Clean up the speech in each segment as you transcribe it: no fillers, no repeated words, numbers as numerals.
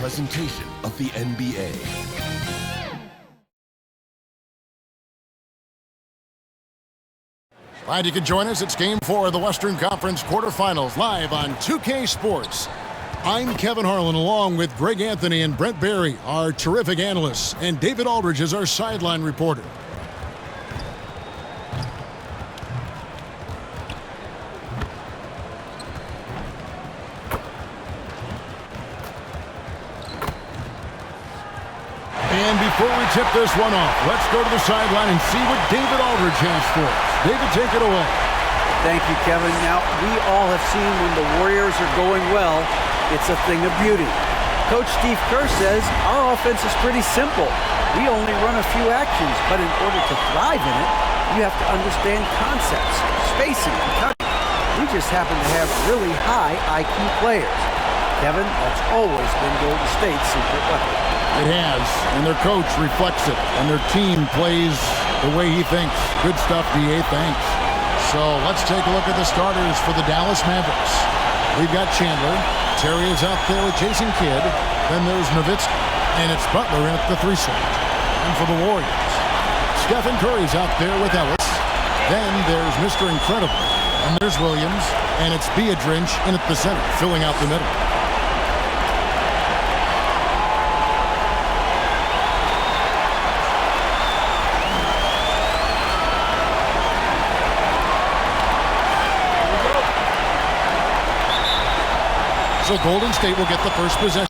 presentation of the NBA. Glad you could join us. It's Game 4 of the Western Conference quarterfinals live on 2K Sports. I'm Kevin Harlan along with Greg Anthony and Brent Barry, our terrific analysts, and David Aldridge is our sideline reporter. And before we tip this one off, let's go to the sideline and see what David Aldridge has for us. David, take it away. Thank you, Kevin. Now, we all have seen when the Warriors are going well, it's a thing of beauty. Coach Steve Kerr says our offense is pretty simple. We only run a few actions, but in order to thrive in it, you have to understand concepts, spacing, and cutting. We just happen to have really high IQ players. Kevin, that's always been Golden State's secret weapon. It has, and their coach reflects it, and their team plays the way he thinks. Good stuff, D.A. Thanks. So let's take a look at the starters for the Dallas Mavericks. We've got Chandler. Terry is out there with Jason Kidd. Then there's Nowitzki, and it's Butler in at the 3 slot. And for the Warriors, Steph and Curry's out there with Ellis. Then there's Mr. Incredible, and there's Williams, and it's Biedrins in at the center, filling out the middle. So Golden State will get the first possession.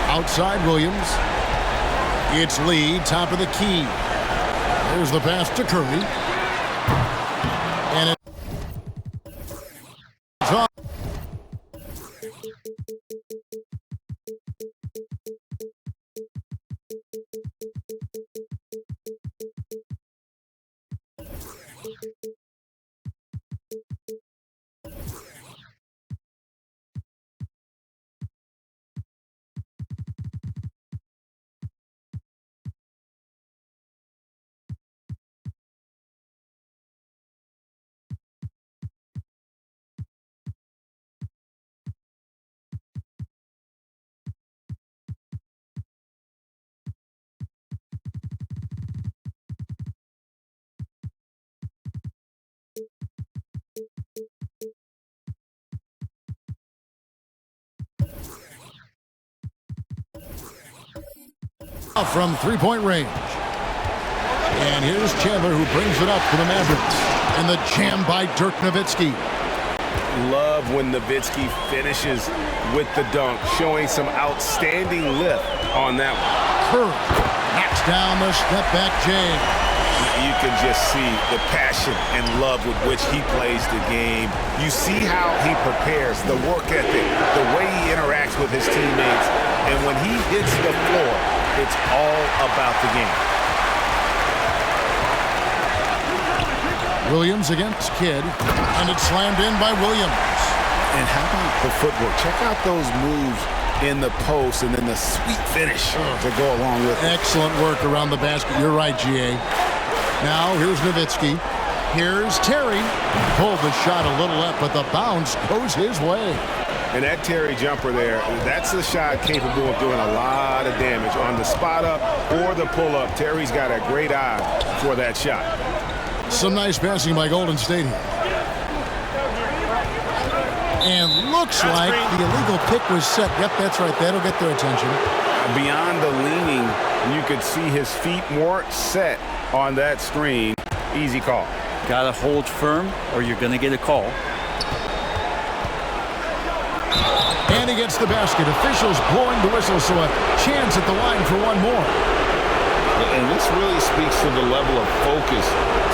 Outside Williams. It's Lee, top of the key. There's the pass to Curry. And it's off. From three-point range. And here's Chandler who brings it up for the Mavericks. And the jam by Dirk Nowitzki. Love when Nowitzki finishes with the dunk, showing some outstanding lift on that one. Curry knocks down the step-back jam. You can just see the passion and love with which he plays the game. You see how he prepares, the work ethic, the way he interacts with his teammates. And when he hits the floor, it's all about the game. Williams against Kidd, and it's slammed in by Williams. And how about the footwork? Check out those moves in the post and then the sweet finish to go along with it. Excellent work around the basket. You're right, G.A. Now here's Nowitzki. Here's Terry. Pulled the shot a little up, but the bounce goes his way. And that Terry jumper there, that's a shot capable of doing a lot of damage on the spot up or the pull up. Terry's got a great eye for that shot. Some nice passing by Golden State here. And looks like the illegal pick was set. Yep, that's right. That'll get their attention. Beyond the leaning, you could see his feet more set on that screen. Easy call. Got to hold firm or you're going to get a call. And he gets the basket. Officials blowing the whistle, so a chance at the line for one more. And this really speaks to the level of focus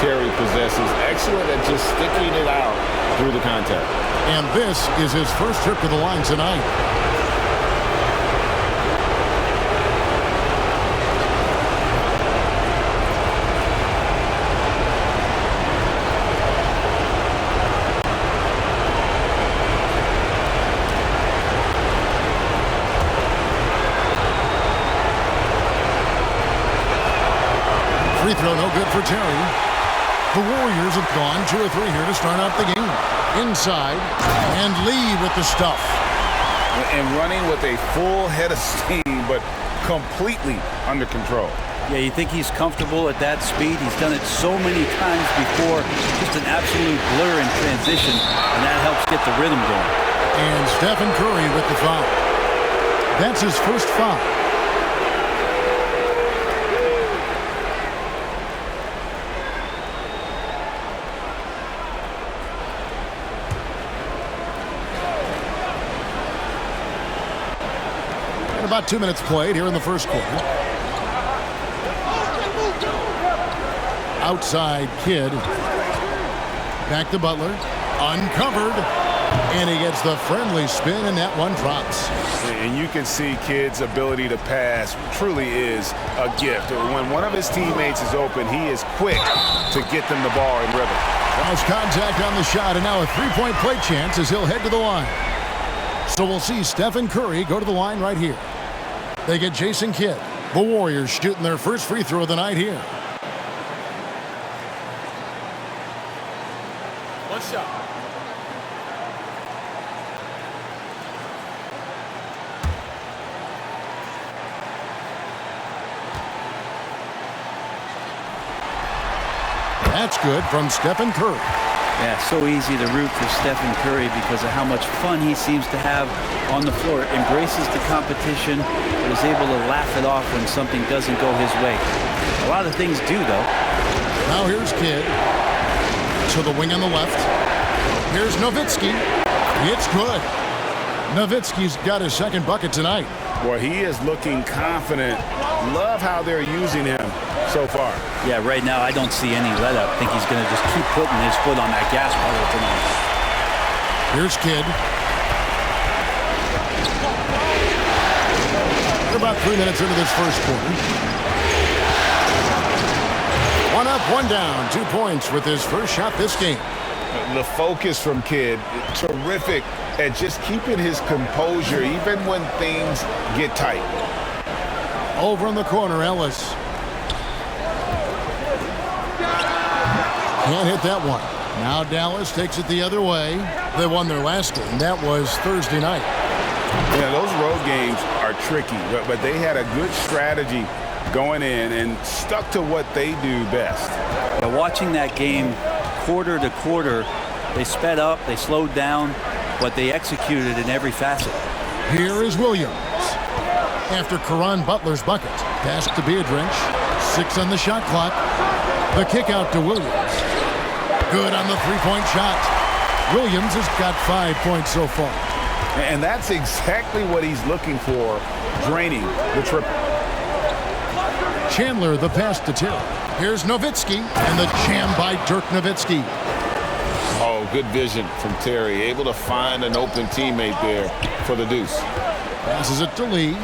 Terry possesses. Excellent at just sticking it out through the contact. And this is his first trip to the line tonight. Free throw no good for Terry. The Warriors have gone 2 or 3 here to start out the game. Inside, and Lee with the stuff. And running with a full head of steam, but completely under control. Yeah, you think he's comfortable at that speed. He's done it so many times before. Just an absolute blur in transition, and that helps get the rhythm going. And Stephen Curry with the foul. That's his first foul. About 2 minutes played here in the first quarter. Outside Kidd. Back to Butler. Uncovered. And he gets the friendly spin, and that one drops. And you can see Kidd's ability to pass truly is a gift. When one of his teammates is open, he is quick to get them the ball in rhythm. Cross contact on the shot, and now a three-point play chance as he'll head to the line. So we'll see Stephen Curry go to the line right here. They get Jason Kidd. The Warriors shooting their first free throw of the night here. One shot. That's good from Stephen Curry. Yeah, so easy to root for Stephen Curry because of how much fun he seems to have on the floor. Embraces the competition, but is able to laugh it off when something doesn't go his way. A lot of things do, though. Now here's Kidd. To the wing on the left. Here's Nowitzki. It's good. Nowitzki's got his second bucket tonight. Boy, he is looking confident. Love how they're using him so far. Yeah, right now I don't see any let up. I think he's going to just keep putting his foot on that gas pedal tonight. Here's Kidd. We're about 3 minutes into this first quarter. One up, one down. 2 points with his first shot this game. The focus from Kidd, terrific at just keeping his composure even when things get tight. Over in the corner, Ellis. Can't hit that one. Now Dallas takes it the other way. They won their last game. That was Thursday night. Yeah, those road games are tricky, but they had a good strategy going in and stuck to what they do best. Yeah, watching that game quarter to quarter, they sped up, they slowed down, but they executed in every facet. Here is Williams. After Caron Butler's bucket. Pass to Beardrinch. 6 on the shot clock. The kick out to Williams. Good on the three-point shot. Williams has got 5 points so far. And that's exactly what he's looking for, draining the triple. Chandler, the pass to Terry. Here's Nowitzki, and the jam by Dirk Nowitzki. Oh, good vision from Terry. Able to find an open teammate there for the deuce. Passes it to Lee.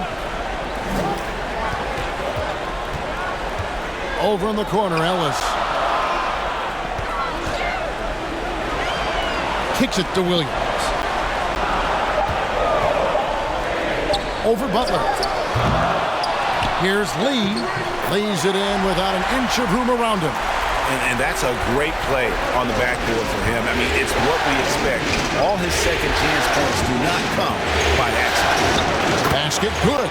Over in the corner, Ellis. Kicks it to Williams. Over Butler. Here's Lee. Lays it in without an inch of room around him. And that's a great play on the backboard for him. I mean, it's what we expect. All his second chance points do not come by accident. Basket good.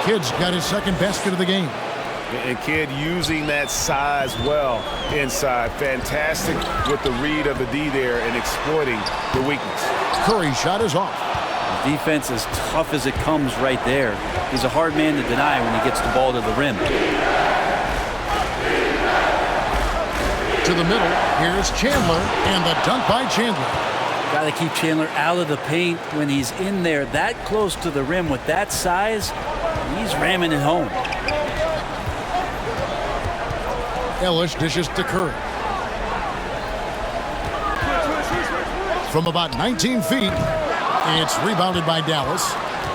Kidd's got his second basket of the game. And Kid using that size well inside. Fantastic with the read of the D there and exploiting the weakness. Curry's shot is off. The defense as tough as it comes right there. He's a hard man to deny when he gets the ball to the rim. To the middle, here's Chandler, and the dunk by Chandler. Got to keep Chandler out of the paint when he's in there that close to the rim with that size. He's ramming it home. Ellis dishes to Curry. From about 19 feet, it's rebounded by Dallas.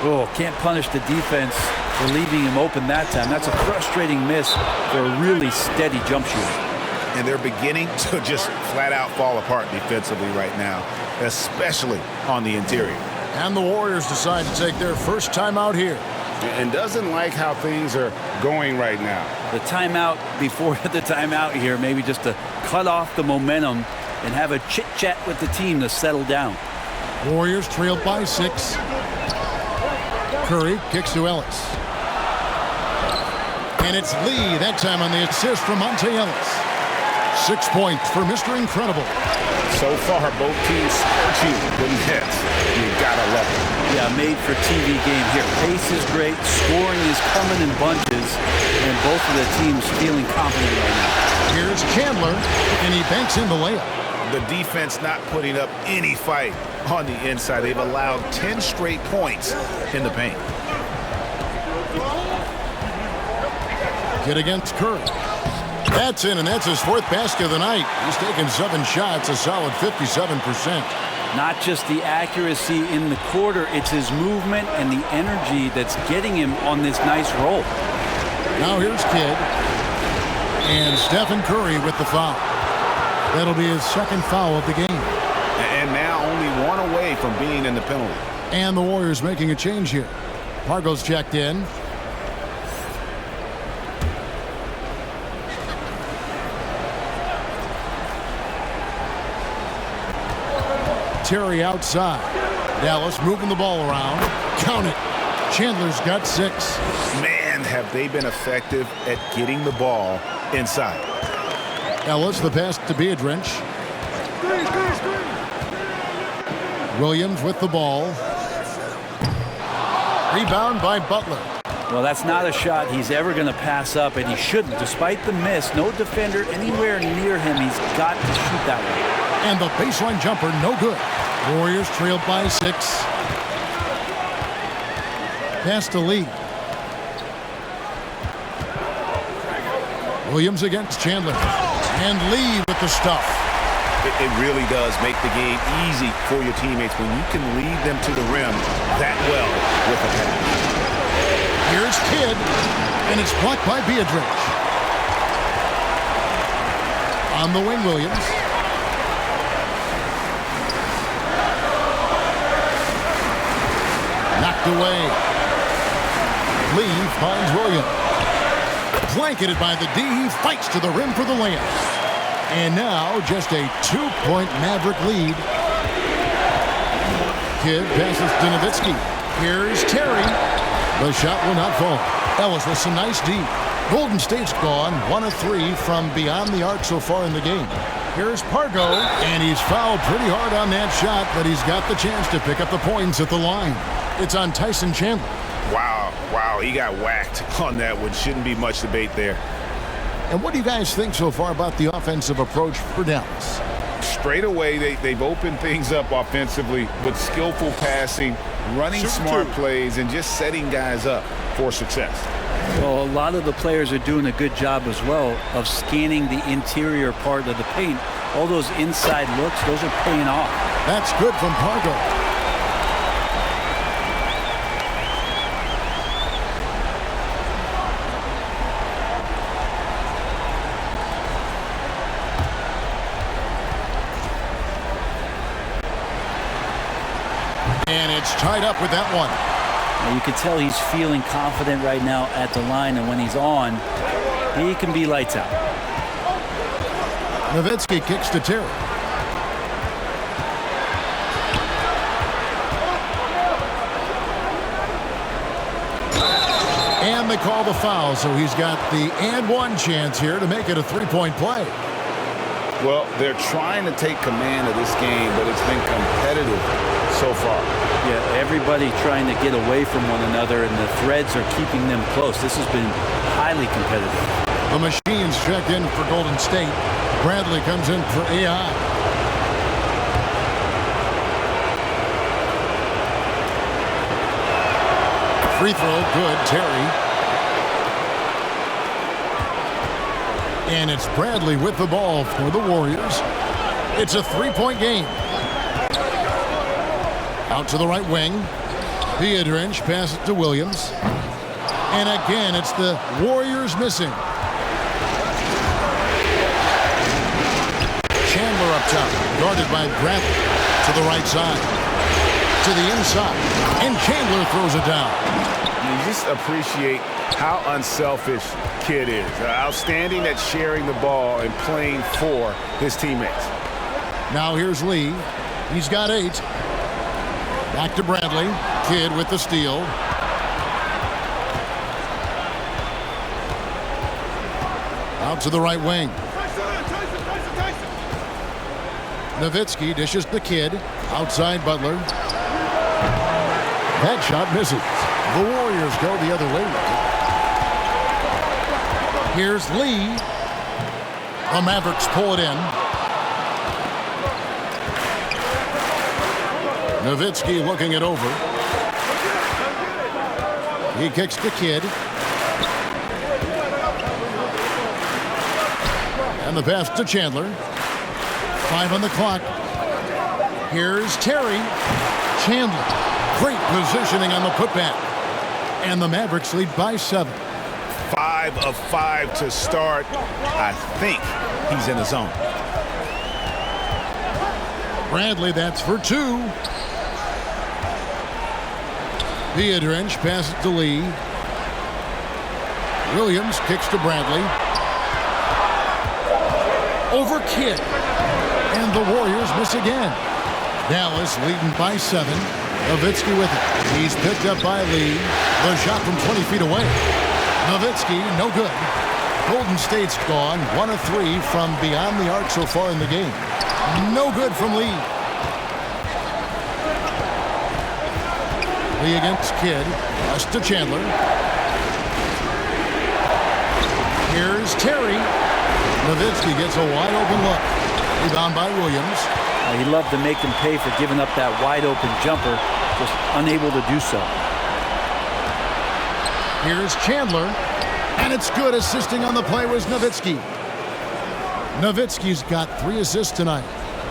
Oh, can't punish the defense for leaving him open that time. That's a frustrating miss for a really steady jump shooter. And they're beginning to just flat out fall apart defensively right now, especially on the interior. And the Warriors decide to take their first timeout here. And doesn't like how things are going right now. The timeout before the timeout here, maybe just to cut off the momentum and have a chit-chat with the team to settle down. Warriors trailed by 6. Curry kicks to Ellis. And it's Lee that time on the assist from Monte Ellis. 6 points for Mr. Incredible. So far, both teams scorching the nets. You gotta love it. Yeah, made for TV game here. Pace is great, scoring is coming in bunches, and both of the teams feeling confident right now. Here's Chandler, and he banks in the layup. The defense not putting up any fight on the inside. They've allowed 10 straight points in the paint. Kid against Curry. That's in, and that's his 4th basket of the night. He's taken 7 shots, a solid 57%. Not just the accuracy in the quarter, it's his movement and the energy that's getting him on this nice roll. Now here's Kidd. And Stephen Curry with the foul. That'll be his 2nd foul of the game. And now only 1 away from being in the penalty. And the Warriors making a change here. Pargo's checked in. Terry outside. Dallas moving the ball around. Count it. Chandler's got 6. Man, have they been effective at getting the ball inside. Ellis, the pass to Biedrins. Williams with the ball. Rebound by Butler. Well, that's not a shot he's ever going to pass up, and he shouldn't. Despite the miss, no defender anywhere near him. He's got to shoot that way. And the baseline jumper, no good. Warriors trailed by 6. Pass to Lee. Williams against Chandler. And Lee with the stuff. It really does make the game easy for your teammates when you can lead them to the rim that well with a pass. Here's Kidd, and it's blocked by Biedrins. On the wing, Williams. Knocked away. Lee finds Williams. Blanketed by the D. He fights to the rim for the layup. And now just a 2-point Maverick lead. Kidd passes to Nowitzki. Here's Terry. The shot will not fall. Ellis with some nice D. Golden State's gone 1 of 3 from beyond the arc so far in the game. Here's Pargo, and he's fouled pretty hard on that shot, but he's got the chance to pick up the points at the line. It's on Tyson Chandler. Wow, he got whacked on that one. Shouldn't be much debate there. And what do you guys think so far about the offensive approach for Dallas? Straight away, they've opened things up offensively with skillful passing, running smart plays, and just setting guys up for success. Well, a lot of the players are doing a good job as well of scanning the interior part of the paint. All those inside looks, those are paying off. That's good from Pargo. And it's tied up with that one. Now you can tell he's feeling confident right now at the line, and when he's on, he can be lights out. Nowitzki kicks to Terry. And And they call the foul, so he's got the and one chance here to make it a three-point play. Well, they're trying to take command of this game, but it's been competitive so far. Yeah, everybody trying to get away from one another, and the threads are keeping them close. This has been highly competitive. The Machines check in for Golden State. Bradley comes in for AI. Free throw, good, Terry. And it's Bradley with the ball for the Warriors. It's a three-point game. Out to the right wing. Piedrinch passes to Williams. And again, it's the Warriors missing. Chandler up top, guarded by Bradley. To the right side. To the inside. And Chandler throws it down. You just appreciate how unselfish Kid is. Outstanding at sharing the ball and playing for his teammates. Now here's Lee. He's got 8. Back to Bradley. Kid with the steal. Out to the right wing. Nowitzki dishes the Kid. Outside Butler. That shot misses. The Warriors go the other way. Here's Lee. The Mavericks pull it in. Nowitzki looking it over. He kicks the Kid. And the pass to Chandler. 5 on the clock. Here's Terry. Chandler. Great positioning on the putback. And the Mavericks lead by 7. 5 of 5 to start. I think he's in the zone. Bradley, that's for 2. Piedrinch passes to Lee. Williams kicks to Bradley. Over Kidd. And the Warriors miss again. Dallas leading by 7. Nowitzki with it. He's picked up by Lee. The shot from 20 feet away. Nowitzki, no good. Golden State's gone 1 of 3 from beyond the arc so far in the game. No good from Lee. Lee against Kidd. Pass to Chandler. Here's Terry. Nowitzki gets a wide open look. Rebound by Williams. He loved to make them pay for giving up that wide open jumper. Just unable to do so. Here's Chandler. And it's good. Assisting on the play was Nowitzki. Nowitzki's got 3 assists tonight.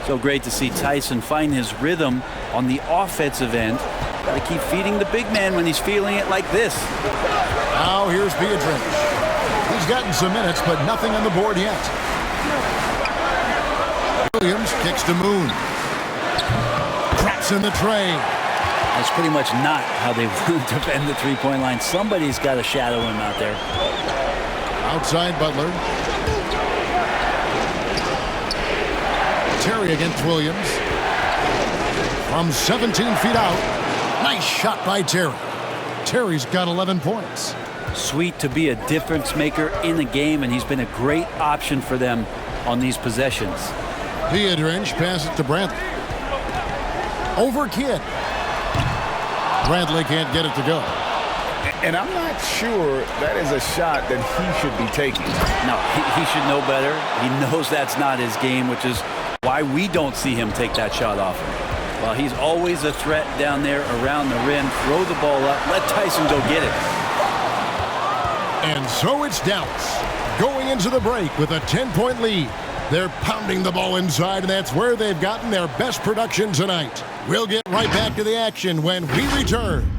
So great to see Tyson find his rhythm on the offensive end. Got to keep feeding the big man when he's feeling it like this. Now here's Piedrinch. He's gotten some minutes, but nothing on the board yet. Williams kicks to Moon. Traps in the tray. That's pretty much not how they defend the three-point line. Somebody's got to shadow him out there. Outside Butler. Terry against Williams. From 17 feet out. Nice shot by Terry. Terry's got 11 points. Sweet to be a difference maker in the game, and he's been a great option for them on these possessions. Piedrinch passes to Bradley. Over Kidd. Bradley can't get it to go. And I'm not sure that is a shot that he should be taking. No, he should know better. He knows that's not his game, which is why we don't see him take that shot off him. Well, he's always a threat down there around the rim. Throw the ball up. Let Tyson go get it. And so it's Dallas going into the break with a 10-point lead. They're pounding the ball inside, and that's where they've gotten their best production tonight. We'll get right back to the action when we return.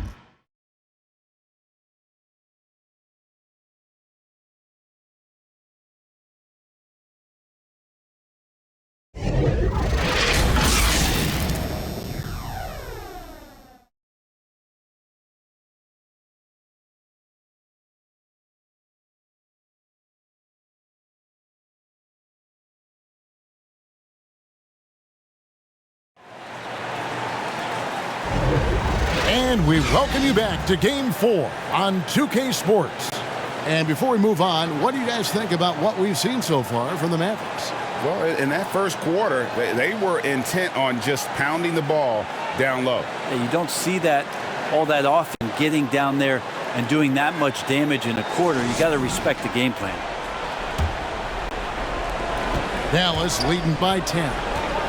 And And we welcome you back to Game 4 on 2K Sports. And before we move on, what do you guys think about what we've seen so far from the Mavericks? Well, in that first quarter, they were intent on just pounding the ball down low. Yeah, you don't see that all that often, getting down there and doing that much damage in a quarter. You got to respect the game plan. Dallas leading by 10.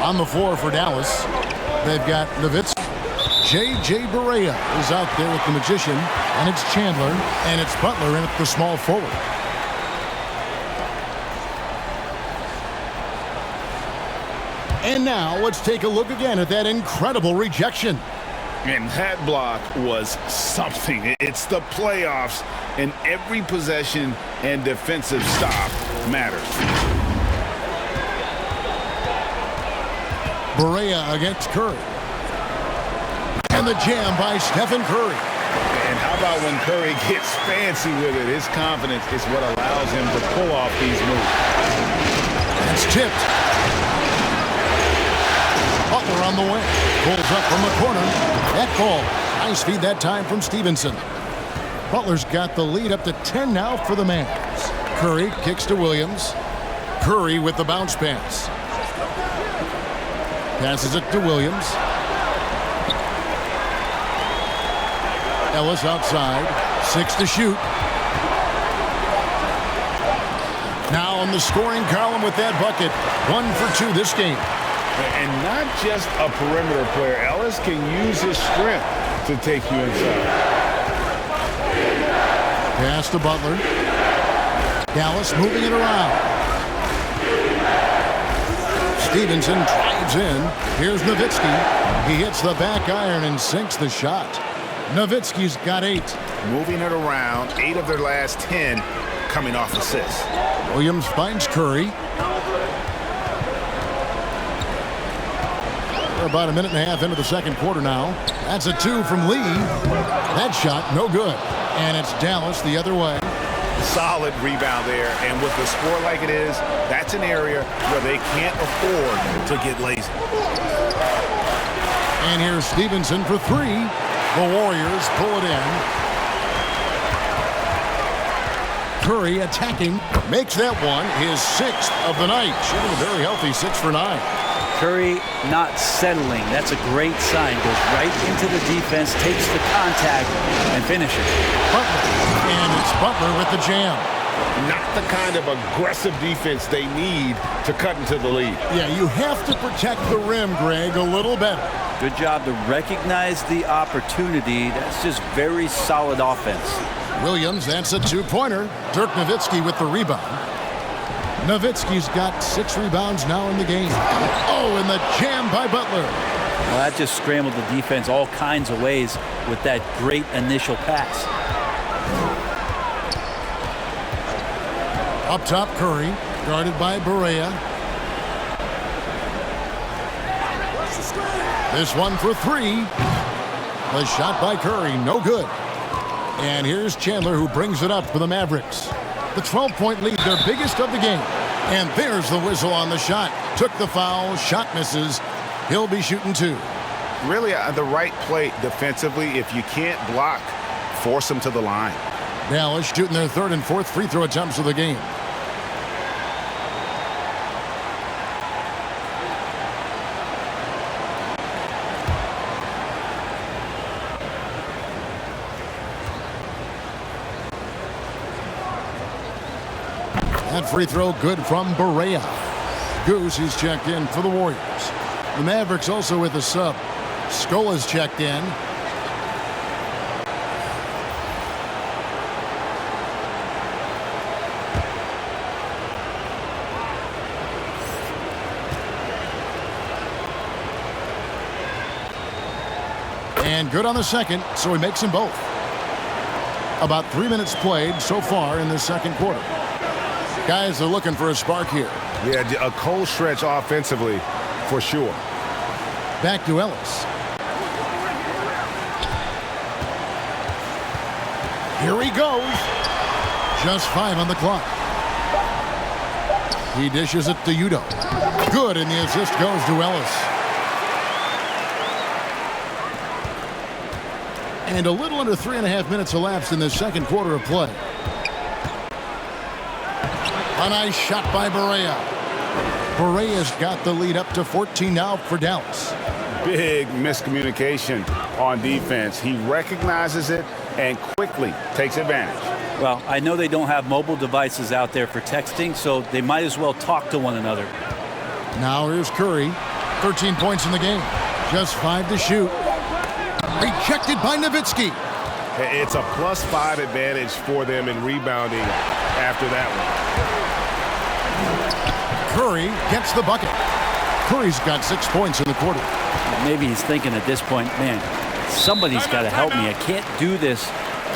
On the floor for Dallas, they've got Nowitzki. J.J. Barea is out there with the Magician, and it's Chandler, and it's Butler in at the small forward. And now let's take a look again at that incredible rejection. And that block was something. It's the playoffs, and every possession and defensive stop matters. Barea against Curry. And the jam by Steph and Curry. And how about when Curry gets fancy with it? His confidence is what allows him to pull off these moves. It's tipped. Butler on the wing. Pulls up from the corner. That ball. Nice feed that time from Stevenson. Butler's got the lead up to 10 now for the Mavs. Curry kicks to Williams. Curry with the bounce pass. Passes it to Williams. Ellis outside. 6 to shoot. Now in the scoring column with that bucket. 1 for 2 this game. And not just a perimeter player. Ellis can use his strength to take you inside. Pass to Butler. Dallas moving it around. Stevenson drives in. Here's Nowitzki. He hits the back iron and sinks the shot. Nowitzki's got 8. Moving it around, 8 of their last 10 coming off assists. Williams finds Curry. We're about a minute and a half into the second quarter now. That's a 2 from Lee. That shot, no good. And it's Dallas the other way. Solid rebound there, and with the score like it is, that's an area where they can't afford to get lazy. And here's Stevenson for 3. The Warriors pull it in. Curry attacking, makes that one his 6th of the night. Shooting a very healthy 6 for 9. Curry not settling. That's a great sign. Goes right into the defense, takes the contact, and finishes. Butler. And it's Butler with the jam. Not the kind of aggressive defense they need to cut into the lead. Yeah, you have to protect the rim, Greg, a little better. Good job to recognize the opportunity. That's just very solid offense. Williams, that's a 2-pointer. Dirk Nowitzki with the rebound. Nowitzki's got 6 rebounds now in the game. Oh, and the jam by Butler. Well, that just scrambled the defense all kinds of ways with that great initial pass. Up top, Curry, guarded by Barea. This one for 3. The shot by Curry, no good. And here's Chandler, who brings it up for the Mavericks. The 12-point lead, their biggest of the game. And there's the whistle on the shot. Took the foul, shot misses. He'll be shooting 2. Really the right play defensively. If you can't block, force them to the line. Dallas shooting their 3rd and 4th free throw attempts of the game. That free throw good from Barea. Goose, he's checked in for the Warriors. The Mavericks also with a sub. Scola's checked in. And good on the second, so he makes them both. About 3 minutes played so far in the second quarter. Guys are looking for a spark here. Yeah, a cold stretch offensively, for sure. Back to Ellis. Here he goes. Just 5 on the clock. He dishes it to Udo. Good, and the assist goes to Ellis. And a little under 3.5 minutes elapsed in the second quarter of play. A nice shot by Barea. Barea's got the lead up to 14 now for Dallas. Big miscommunication on defense. He recognizes it and quickly takes advantage. Well, I know they don't have mobile devices out there for texting, so they might as well talk to one another. Now here's Curry. 13 points in the game. Just 5 to shoot. Rejected by Nowitzki. It's a +5 advantage for them in rebounding after that one. Curry gets the bucket. Curry's got 6 points in the quarter. Maybe he's thinking at this point, man, somebody's got to help me. I can't do this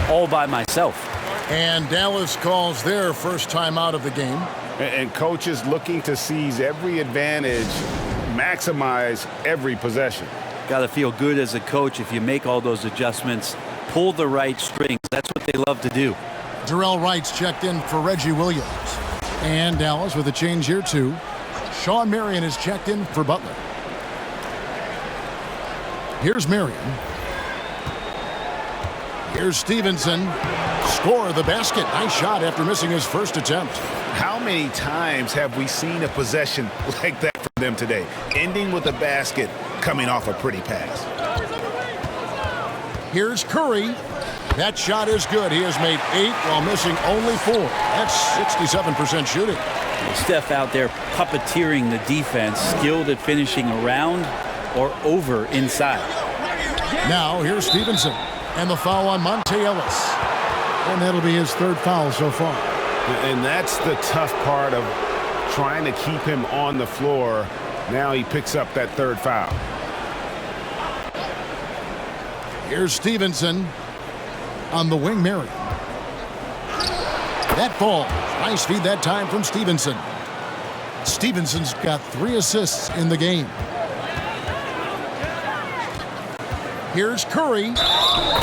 all by myself. And Dallas calls their first time out of the game. And coaches looking to seize every advantage, maximize every possession. Got to feel good as a coach if you make all those adjustments, pull the right strings. That's what they love to do. Jarrell Wright's checked in for Reggie Williams. And Dallas with a change here too. Sean Marion is checked in for Butler. Here's Marion. Here's Stevenson. Score the basket. Nice shot after missing his first attempt. How many times have we seen a possession like that from them today? Ending with a basket, coming off a pretty pass. Here's Curry. That shot is good. He has made 8 while missing only 4. That's 67% shooting. Steph out there puppeteering the defense, skilled at finishing around or over inside. Now here's Stevenson. And the foul on Monte Ellis. And that'll be his 3rd foul so far. And that's the tough part of trying to keep him on the floor. Now he picks up that 3rd foul. Here's Stevenson on the wing. Marion. That ball. Nice feed that time from Stevenson. Stevenson's got 3 assists in the game. Here's Curry.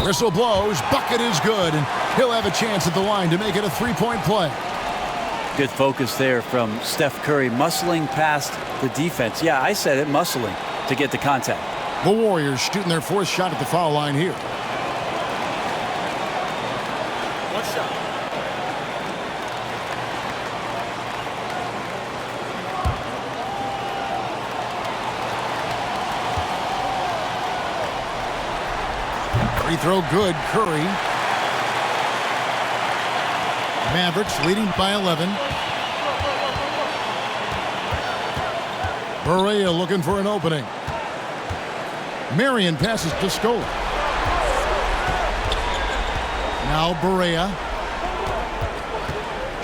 Whistle blows. Bucket is good. And he'll have a chance at the line to make it a 3-point play. Good focus there from Steph Curry, muscling past the defense. Yeah, I said it, muscling to get the contact. The Warriors shooting their 4th shot at the foul line here. One shot. Free throw good. Curry. Mavericks leading by 11. Barea looking for an opening. Marion passes to Scola. Now Barea.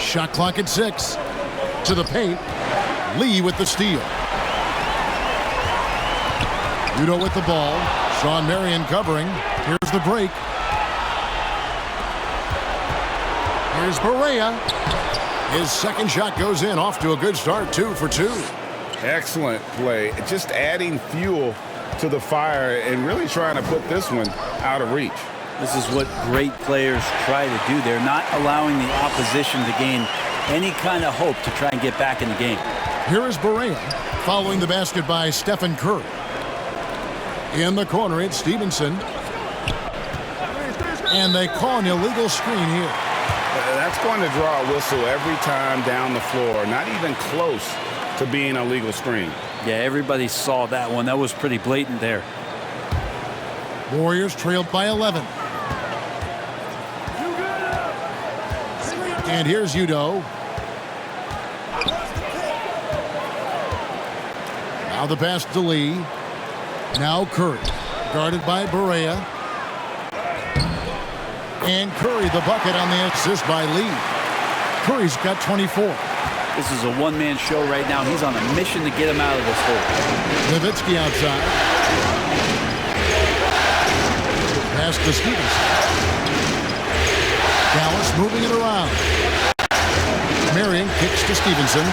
Shot clock at 6. To the paint. Lee with the steal. Udo with the ball. Sean Marion covering. Here's the break. Here's Barea. His 2nd shot goes in. Off to a good start. 2 for 2. Excellent play. Just adding fuel to the fire and really trying to put this one out of reach. This is what great players try to do. They're not allowing the opposition to gain any kind of hope to try and get back in the game. Here is Barea following the basket by Stephen Curry. In the corner, it's Stevenson. And they call an illegal screen here. That's going to draw a whistle every time down the floor. Not even close to being a legal screen. Yeah, everybody saw that one. That was pretty blatant there. Warriors trailed by 11. And here's Udo. Now the pass to Lee. Now Curry. Guarded by Barea. And Curry the bucket on the assist by Lee. Curry's got 24. This is a one-man show right now. He's on a mission to get him out of this hole. Nowitzki outside. Pass to Stevenson. Dallas moving it around. Marion kicks to Stevenson.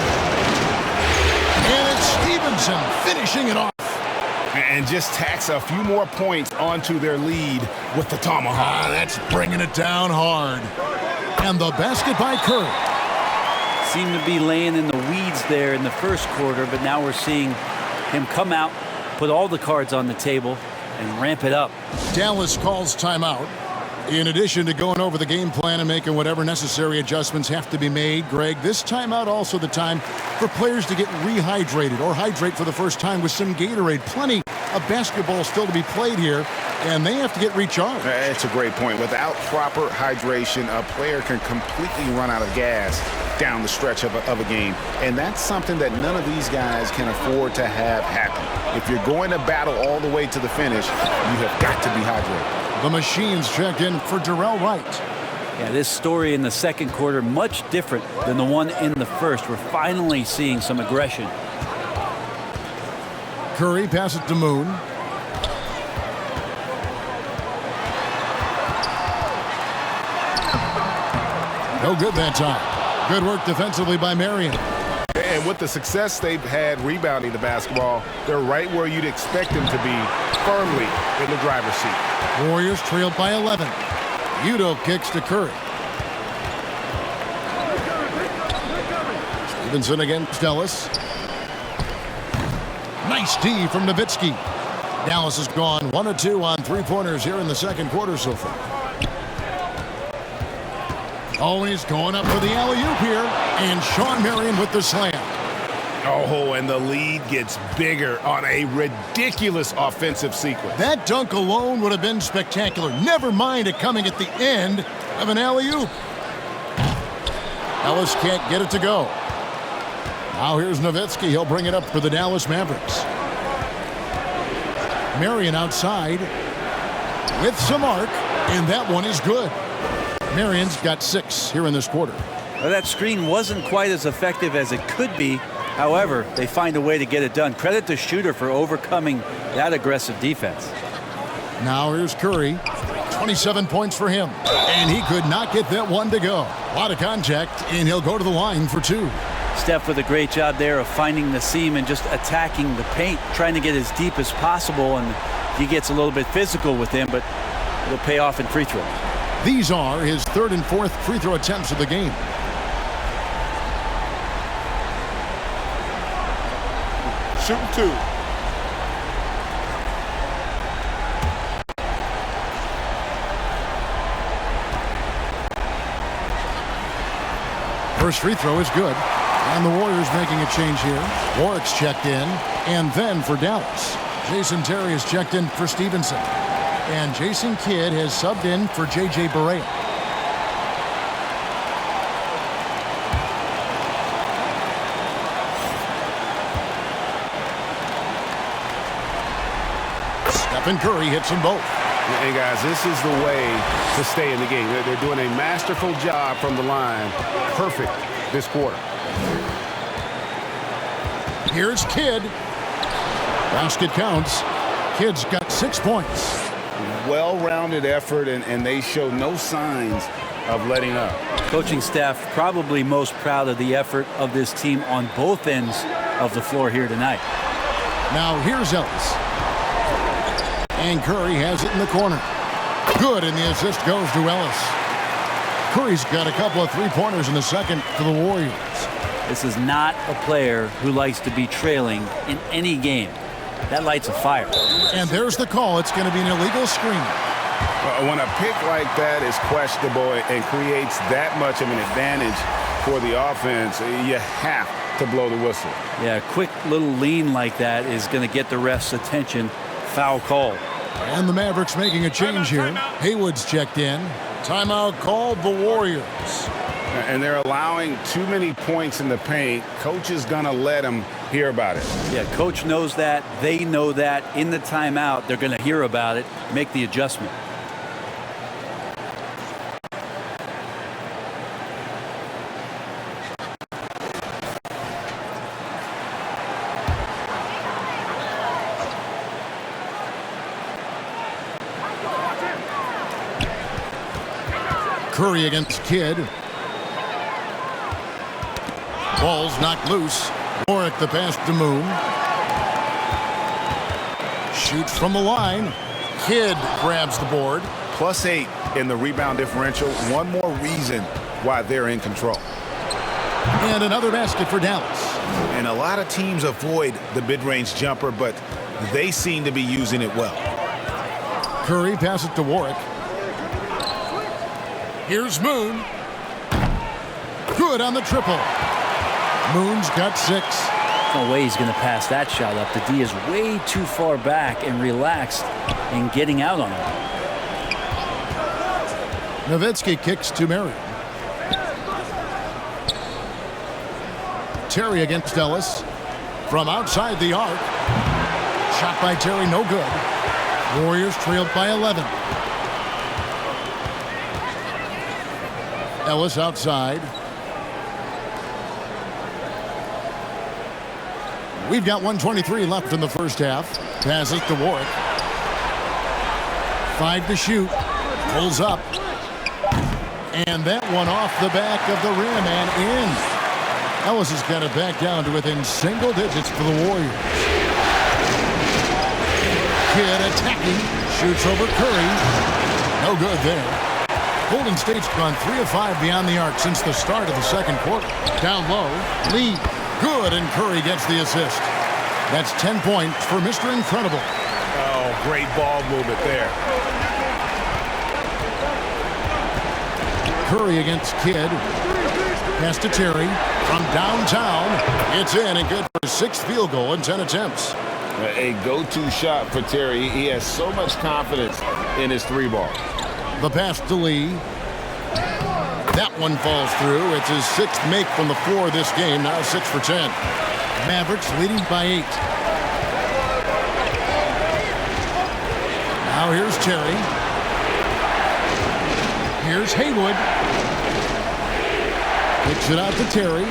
And it's Stevenson finishing it off. And just tacks a few more points onto their lead with the tomahawk. That's bringing it down hard. And the basket by Curry. Seemed to be laying in the weeds there in the first quarter, but now we're seeing him come out, put all the cards on the table, and ramp it up. Dallas calls timeout. In addition to going over the game plan and making whatever necessary adjustments have to be made, Greg, this timeout also the time for players to get rehydrated or hydrate for the first time with some Gatorade. Plenty of basketball still to be played here, and they have to get recharged. That's a great point. Without proper hydration, a player can completely run out of gas down the stretch of a game, and that's something that none of these guys can afford to have happen. If you're going to battle all the way to the finish, you have got to be hydrated. The machines check in for Darrell Wright. Yeah, this story in the second quarter much different than the one in the first. We're finally seeing some aggression. Curry passes to Moon. No good that time. Good work defensively by Marion. And with the success they've had rebounding the basketball, they're right where you'd expect them to be, firmly in the driver's seat. Warriors trailed by 11. Udo kicks to Curry. Stevenson against Ellis. Nice D from Nowitzki. Dallas has gone 1 of 2 on three-pointers here in the second quarter so far. Oh, he's going up for the alley-oop here. And Sean Marion with the slam. Oh, and the lead gets bigger on a ridiculous offensive sequence. That dunk alone would have been spectacular. Never mind it coming at the end of an alley-oop. Ellis can't get it to go. Now here's Nowitzki. He'll bring it up for the Dallas Mavericks. Marion outside with some arc, and that one is good. Marion's got 6 here in this quarter. Well, that screen wasn't quite as effective as it could be. However, they find a way to get it done. Credit to Shooter for overcoming that aggressive defense. Now here's Curry. 27 points for him. And he could not get that one to go. A lot of contact, and he'll go to the line for 2. Steph with a great job there of finding the seam and just attacking the paint, trying to get as deep as possible. And he gets a little bit physical with him, but it'll pay off in free throw. These are his 3rd and 4th free throw attempts of the game. Shooting 2. First free throw is good. And the Warriors making a change here. Warwick's checked in. And then for Dallas, Jason Terry is checked in for Stevenson. And Jason Kidd has subbed in for J.J. Barea. Stephen Curry hits them both. And guys, this is the way to stay in the game. They're doing a masterful job from the line. Perfect this quarter. Here's Kidd. Basket counts. Kidd's got 6 points. Well-rounded effort, and they show no signs of letting up. Coaching staff probably most proud of the effort of this team on both ends of the floor here tonight. Now here's Ellis. And Curry has it in the corner. Good, and the assist goes to Ellis. Curry's got a couple of three-pointers in the second for the Warriors. This is not a player who likes to be trailing in any game. That lights a fire. And there's the call. It's going to be an illegal screen. When a pick like that is questionable and creates that much of an advantage for the offense, you have to blow the whistle. Yeah, a quick little lean like that is going to get the ref's attention. Foul call. And the Mavericks making a change here. Haywood's checked in. Timeout called the Warriors. And they're allowing too many points in the paint. Coach is going to let them hear about it. Yeah, coach knows that. They know that. In the timeout, they're going to hear about it, make the adjustment. Curry against Kidd. Ball's knocked loose. Warwick the pass to Moon. Shoots from the line. Kidd grabs the board. +8 in the rebound differential. One more reason why they're in control. And another basket for Dallas. And a lot of teams avoid the mid-range jumper, but they seem to be using it well. Curry passes it to Warwick. Here's Moon. Good on the triple. Moon's got 6. No way he's going to pass that shot up. The D is way too far back and relaxed in getting out on it. Nowitzki kicks to Marion. Terry against Ellis. From outside the arc. Shot by Terry, no good. Warriors trailed by 11. Ellis outside. We've got 1:23 left in the first half. Passes to Warwick. 5 to shoot. Pulls up. And that one off the back of the rim and in. Ellis has got it back down to within single digits for the Warriors. Kidd attacking. Shoots over Curry. No good there. Golden State's gone 3 of 5 beyond the arc since the start of the second quarter. Down low. Lee. Good, and Curry gets the assist. That's 10 points for Mr. Incredible. Oh, great ball movement there. Curry against Kidd. Pass to Terry. From downtown, it's in and good for his 6th field goal in 10 attempts. A go-to shot for Terry. He has so much confidence in his 3-ball. The pass to Lee. That one falls through. It's his 6th make from the floor this game. Now 6 for 10. Mavericks leading by 8. Now here's Terry. Here's Haywood. Kicks it out to Terry.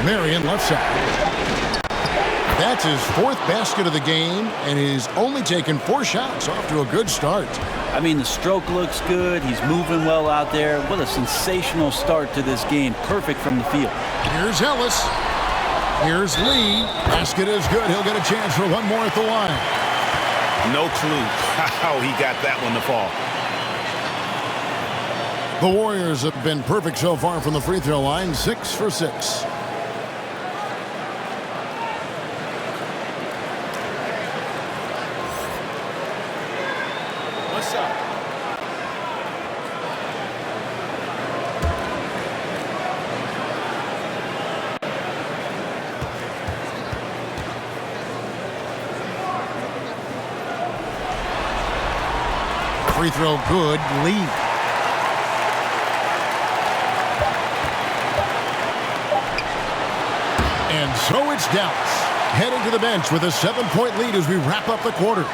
Marion left side. That's his 4th basket of the game, and he's only taken 4 shots. Off to a good start. I mean, the stroke looks good. He's moving well out there. What a sensational start to this game. Perfect from the field. Here's Ellis. Here's Lee. Basket is good. He'll get a chance for one more at the line. No clue how he got that one to fall. The Warriors have been perfect so far from the free throw line. 6 for 6. What's up? Free throw good. Lee. And so it's Dallas heading to the bench with a 7-point lead as we wrap up the quarter.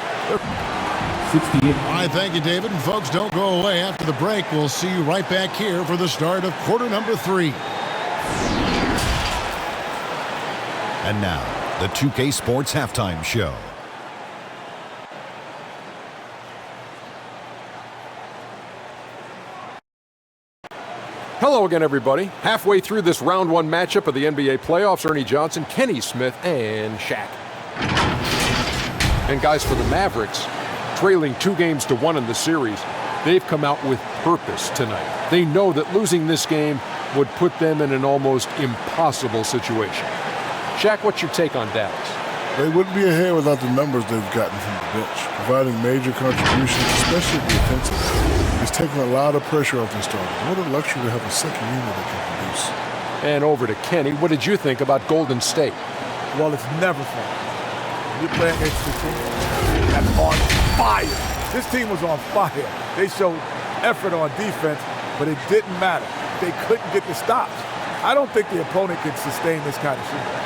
68. All right, thank you, David. And folks, don't go away after the break. We'll see you right back here for the start of quarter number 3. And now, the 2K Sports Halftime Show. Hello again, everybody. Halfway through this round 1 matchup of the NBA playoffs, Ernie Johnson, Kenny Smith, and Shaq. And guys, for the Mavericks, trailing 2-1 in the series, they've come out with purpose tonight. They know that losing this game would put them in an almost impossible situation. Shaq, what's your take on Dallas? They wouldn't be ahead without the numbers they've gotten from the bench, providing major contributions, especially defensively. It's taking a lot of pressure off their starters. What a luxury to have a second unit that can produce. And over to Kenny. What did you think about Golden State? Well, it's never fun. You're playing against a team that's on fire. This team was on fire. They showed effort on defense, but it didn't matter. They couldn't get the stops. I don't think the opponent can sustain this kind of shooting.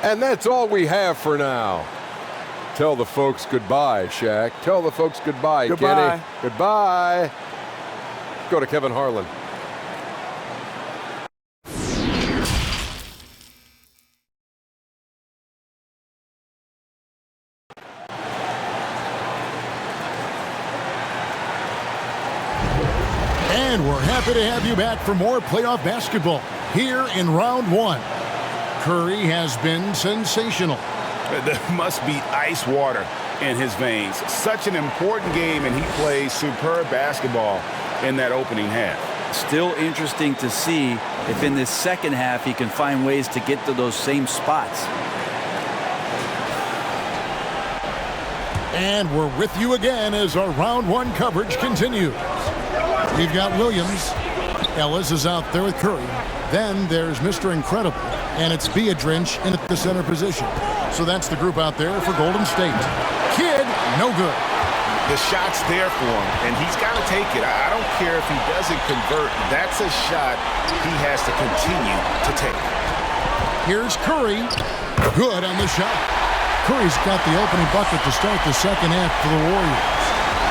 And that's all we have for now. Tell the folks goodbye, Shaq. Tell the folks goodbye, Goodbye. Kenny. Goodbye. Go to Kevin Harlan. And we're happy to have you back for more playoff basketball here in round 1. Curry has been sensational. There must be ice water in his veins. Such an important game, and he plays superb basketball in that opening half. Still interesting to see if in this second half he can find ways to get to those same spots. And we're with you again as our round one coverage continues. We've got Williams. Ellis is out there with Curry. Then there's Mr. Incredible, and it's Beadrinch in at the center position. So that's the group out there for Golden State. Kid, no good. The shot's there for him, and he's got to take it. I don't care if he doesn't convert. That's a shot he has to continue to take. Here's Curry. Good on the shot. Curry's got the opening bucket to start the second half for the Warriors.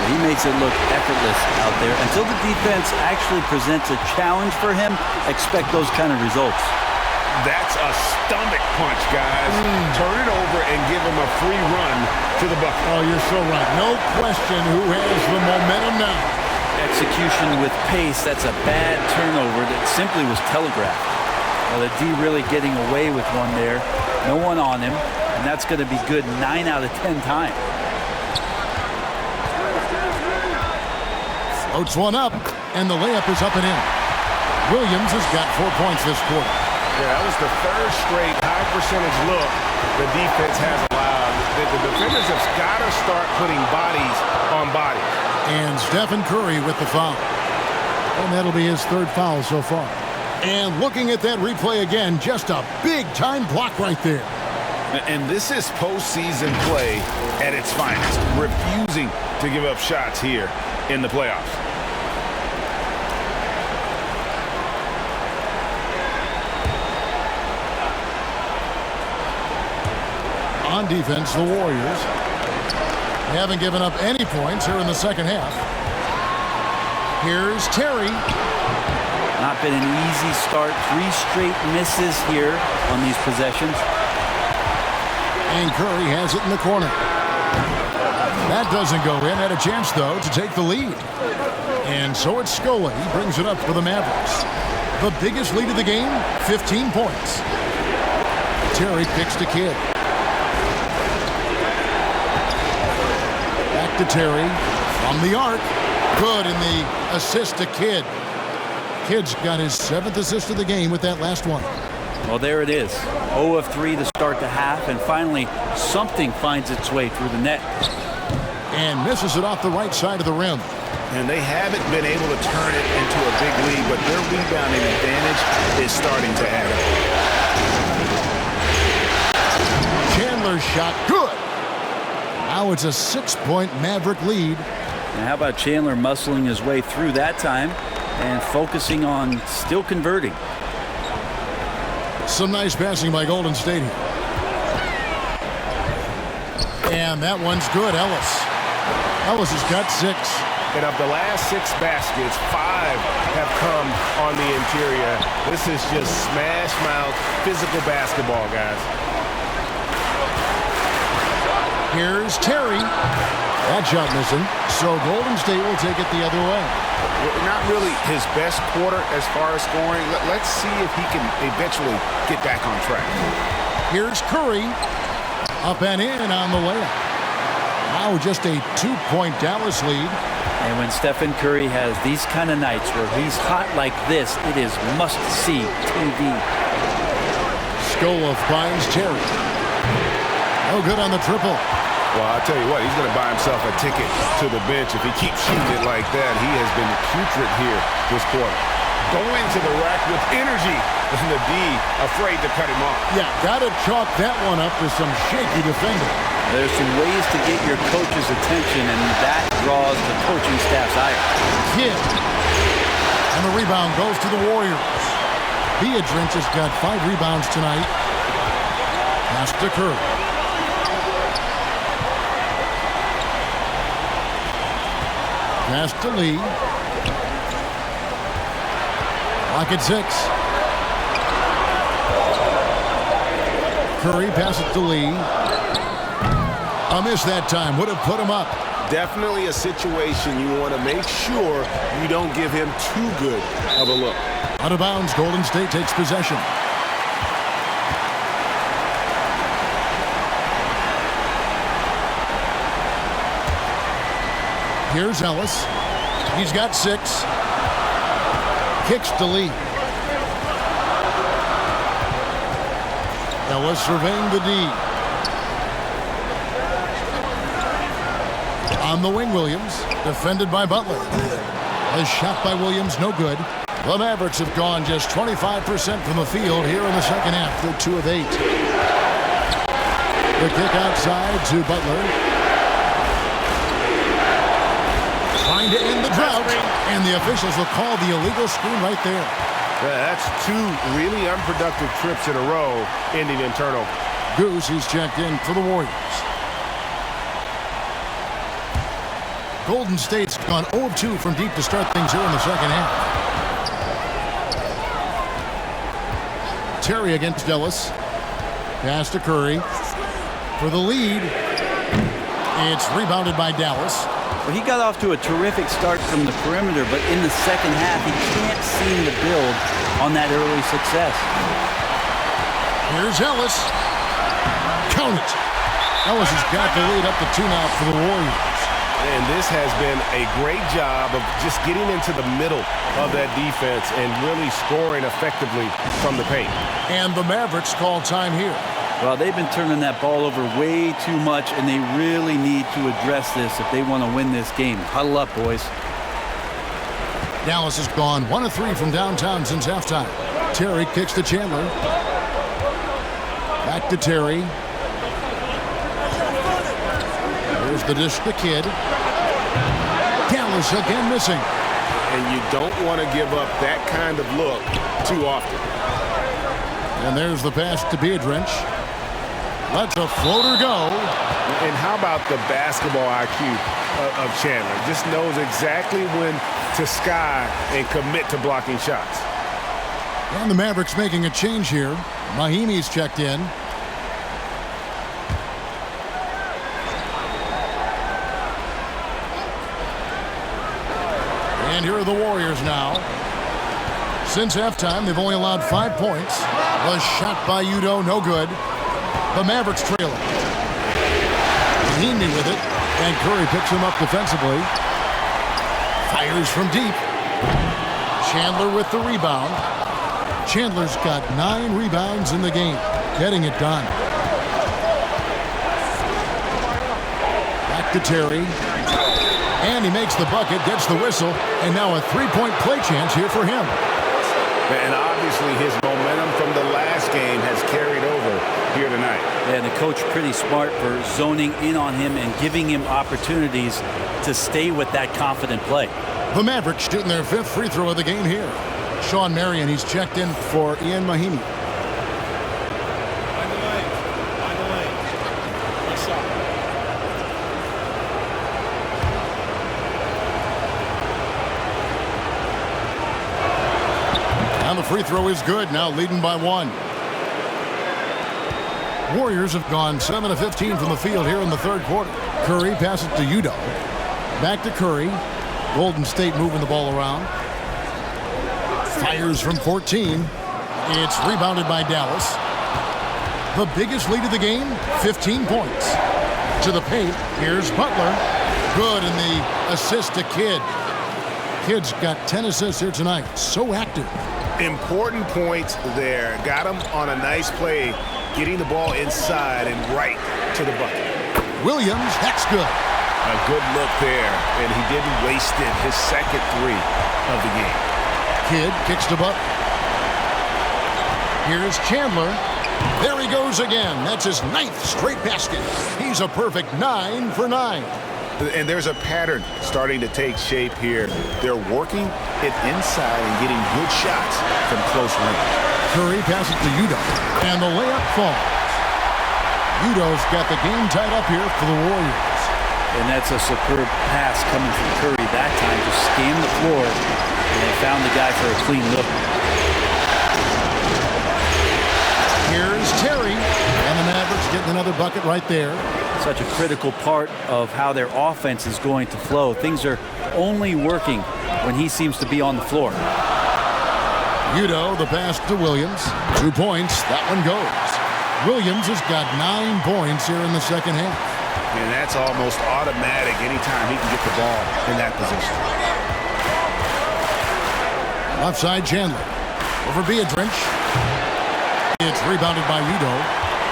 He makes it look effortless out there. Until the defense actually presents a challenge for him, expect those kind of results. That's a stomach punch, guys. Turn it over and give him a free run to the bucket. Oh, you're so right. No question who has the momentum now. Execution with pace, that's a bad turnover that simply was telegraphed. Well, the D really getting away with one there. No one on him, and that's going to be good 9 out of 10 times. Floats one up, and the layup is up and in. Williams has got 4 points this quarter. Yeah, that was the third straight high percentage look the defense has allowed. The defenders have got to start putting bodies on bodies. And Stephen Curry with the foul. And that'll be his third foul so far. And looking at that replay again, just a big-time block right there. And this is postseason play at its finest. Refusing to give up shots here in the playoffs. On defense, the Warriors haven't given up any points here in the second half. Here's Terry. Not been an easy start. 3 straight misses here on these possessions. And Curry has it in the corner. That doesn't go in. Had a chance, though, to take the lead. And so it's Scully. He brings it up for the Mavericks. The biggest lead of the game, 15 points. Terry picks the Kid. To Terry from the arc. Good in the assist to Kidd. Kidd's got his 7th assist of the game with that last one. Well, there it is. 0 of 3 to start the half, and finally something finds its way through the net. And misses it off the right side of the rim. And they haven't been able to turn it into a big lead, but their rebounding advantage is starting to add up. Chandler's shot, good. Now it's a 6-point Maverick lead. And how about Chandler muscling his way through that time and focusing on still converting? Some nice passing by Golden State here. And that one's good, Ellis. Ellis has got 6. And of the last 6 baskets, 5 have come on the interior. This is just smash mouth physical basketball, guys. Here's Terry. That shot missing. So Golden State will take it the other way. Not really his best quarter as far as scoring. Let's see if he can eventually get back on track. Here's Curry. Up and in on the layup. Now just a 2-point Dallas lead. And when Stephen Curry has these kind of nights where he's hot like this, it is must-see TV. Scola finds Terry. No good on the triple. Well, I'll tell you what, he's going to buy himself a ticket to the bench if he keeps shooting it like that. He has been putrid here this quarter. Going to the rack with energy, and the D afraid to cut him off. Yeah, got to chalk that one up to some shaky defending. There's some ways to get your coach's attention, and that draws the coaching staff's ire. Kid. And the rebound goes to the Warriors. Beadrinch has got 5 rebounds tonight. Pass to Curry. Pass to Lee. Lock at 6. Curry passes it to Lee. A miss that time. Would have put him up. Definitely a situation you want to make sure you don't give him too good of a look. Out of bounds, Golden State takes possession. Here's Ellis. He's got 6. kicks to lead. Ellis surveying the D. On the wing, Williams, defended by Butler. A shot by Williams, no good. The Mavericks have gone just 25% from the field here in the second half. They're 2 of 8. The kick outside to Butler. Trying to end the drought, and the officials will call the illegal screen right there. That's 2 really unproductive trips in a row, ending in turnover. Goose is checked in for the Warriors. Golden State's gone 0 of 2 from deep to start things here in the second half. Terry against Ellis. Pass to Curry for the lead. It's rebounded by Dallas. Well, he got off to a terrific start from the perimeter, but in the second half, he can't seem to build on that early success. Here's Ellis. Count it. Ellis has got the lead up to 2 now for the Warriors. And this has been a great job of just getting into the middle of that defense and really scoring effectively from the paint. And the Mavericks call time here. Well, they've been turning that ball over way too much, and they really need to address this if they want to win this game. Huddle up, boys. Dallas has gone 1 of 3 from downtown since halftime. Terry kicks to Chandler. Back to Terry. Here's the dish to Kidd. Dallas again missing. And you don't want to give up that kind of look too often. And there's the pass to Biedrins. Lets a floater go. And how about the basketball IQ of Chandler? Just knows exactly when to sky and commit to blocking shots. And the Mavericks making a change here. Mahimi's checked in. And here are the Warriors now. Since halftime, they've only allowed 5 points. A shot by Udo, no good. The Mavericks trailing. Mahimi with it, and Curry picks him up defensively. Fires from deep. Chandler with the rebound. Chandler's got 9 rebounds in the game, getting it done. Back to Terry. And he makes the bucket, gets the whistle, and now a 3-point play chance here for him. And obviously his momentum from the last game has carried over here tonight. And the coach pretty smart for zoning in on him and giving him opportunities to stay with that confident play. The Mavericks shooting their 5th free throw of the game here. Sean Marion, he's checked in for Ian Mahimi. And the free throw is good, now leading by 1. Warriors have gone 7 of 15 from the field here in the third quarter. Curry passes to Udo. Back to Curry. Golden State moving the ball around. Fires from 14. It's rebounded by Dallas. The biggest lead of the game, 15 points. To the paint, here's Butler. Good, and the assist to Kidd. Kidd's got 10 assists here tonight. So active. Important points there. Got him on a nice play, getting the ball inside and right to the bucket. Williams, that's good. A good look there, and he didn't waste it. His second 3 of the game. Kidd kicks to Butler. Here's Chandler. There he goes again. That's his 9th straight basket. He's a perfect 9 for 9. And there's a pattern starting to take shape here. They're working it inside and getting good shots from close range. Curry passes to Udo, and the layup falls. Udo's got the game tied up here for the Warriors. And that's a superb pass coming from Curry that time. Just scanned the floor, and they found the guy for a clean look. Here's Terry, and the Mavericks getting another bucket right there. Such a critical part of how their offense is going to flow. Things are only working when he seems to be on the floor. Udo, the pass to Williams. 2 points, that one goes. Williams has got 9 points here in the second half. And that's almost automatic anytime he can get the ball in that position. Left side, Chandler. Over Beadrich. It's rebounded by Udo.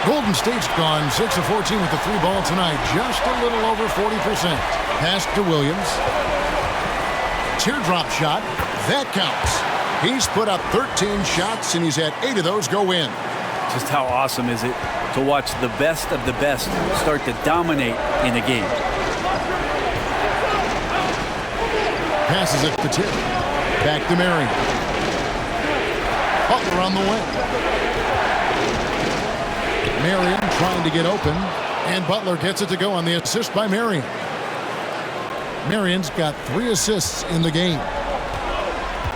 Golden State's gone 6 of 14 with the 3 ball tonight. Just a little over 40%. Pass to Williams. Teardrop shot. That counts. He's put up 13 shots, and he's had 8 of those go in. Just how awesome is it to watch the best of the best start to dominate in a game. Passes it to Tip. Back to Marion. Butler on the wing. Marion trying to get open, and Butler gets it to go on the assist by Marion. Marion's got 3 assists in the game.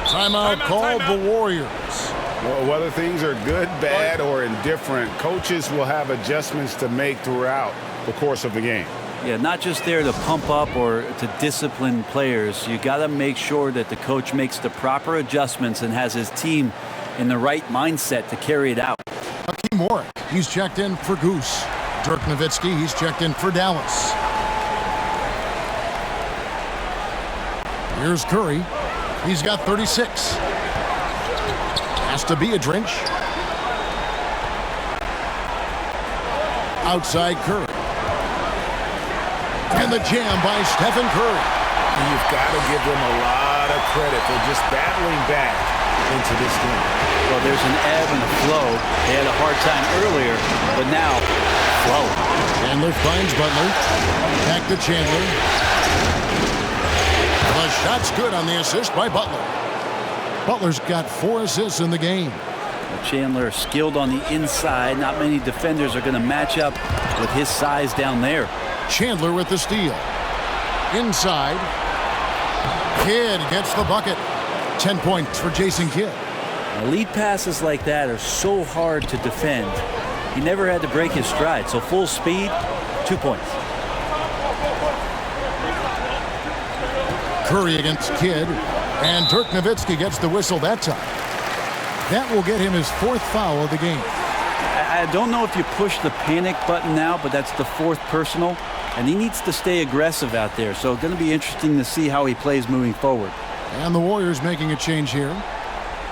Timeout called the Warriors. Well, whether things are good, bad, or indifferent, coaches will have adjustments to make throughout the course of the game. Yeah, not just there to pump up or to discipline players. You got to make sure that the coach makes the proper adjustments and has his team in the right mindset to carry it out. Hakeem Warwick, he's checked in for Goose. Dirk Nowitzki, he's checked in for Dallas. Here's Curry. He's got 36. Has to be a drench. Outside Curry. And the jam by Stephen Curry. You've got to give them a lot of credit for just battling back into this game. Well, there's an ebb and a flow. They had a hard time earlier, but now, flow. Chandler finds Butler. Back to Chandler. The shot's good on the assist by Butler. Butler's got 4 assists in the game. Chandler skilled on the inside. Not many defenders are going to match up with his size down there. Chandler with the steal. Inside. Kidd gets the bucket. 10 points for Jason Kidd. Lead passes like that are so hard to defend. He never had to break his stride, so full speed, 2 points. Curry against Kidd, and Dirk Nowitzki gets the whistle that time. That will get him his 4th foul of the game. I don't know if you push the panic button now, but that's the 4th personal, and he needs to stay aggressive out there. So it's going to be interesting to see how he plays moving forward. And the Warriors making a change here.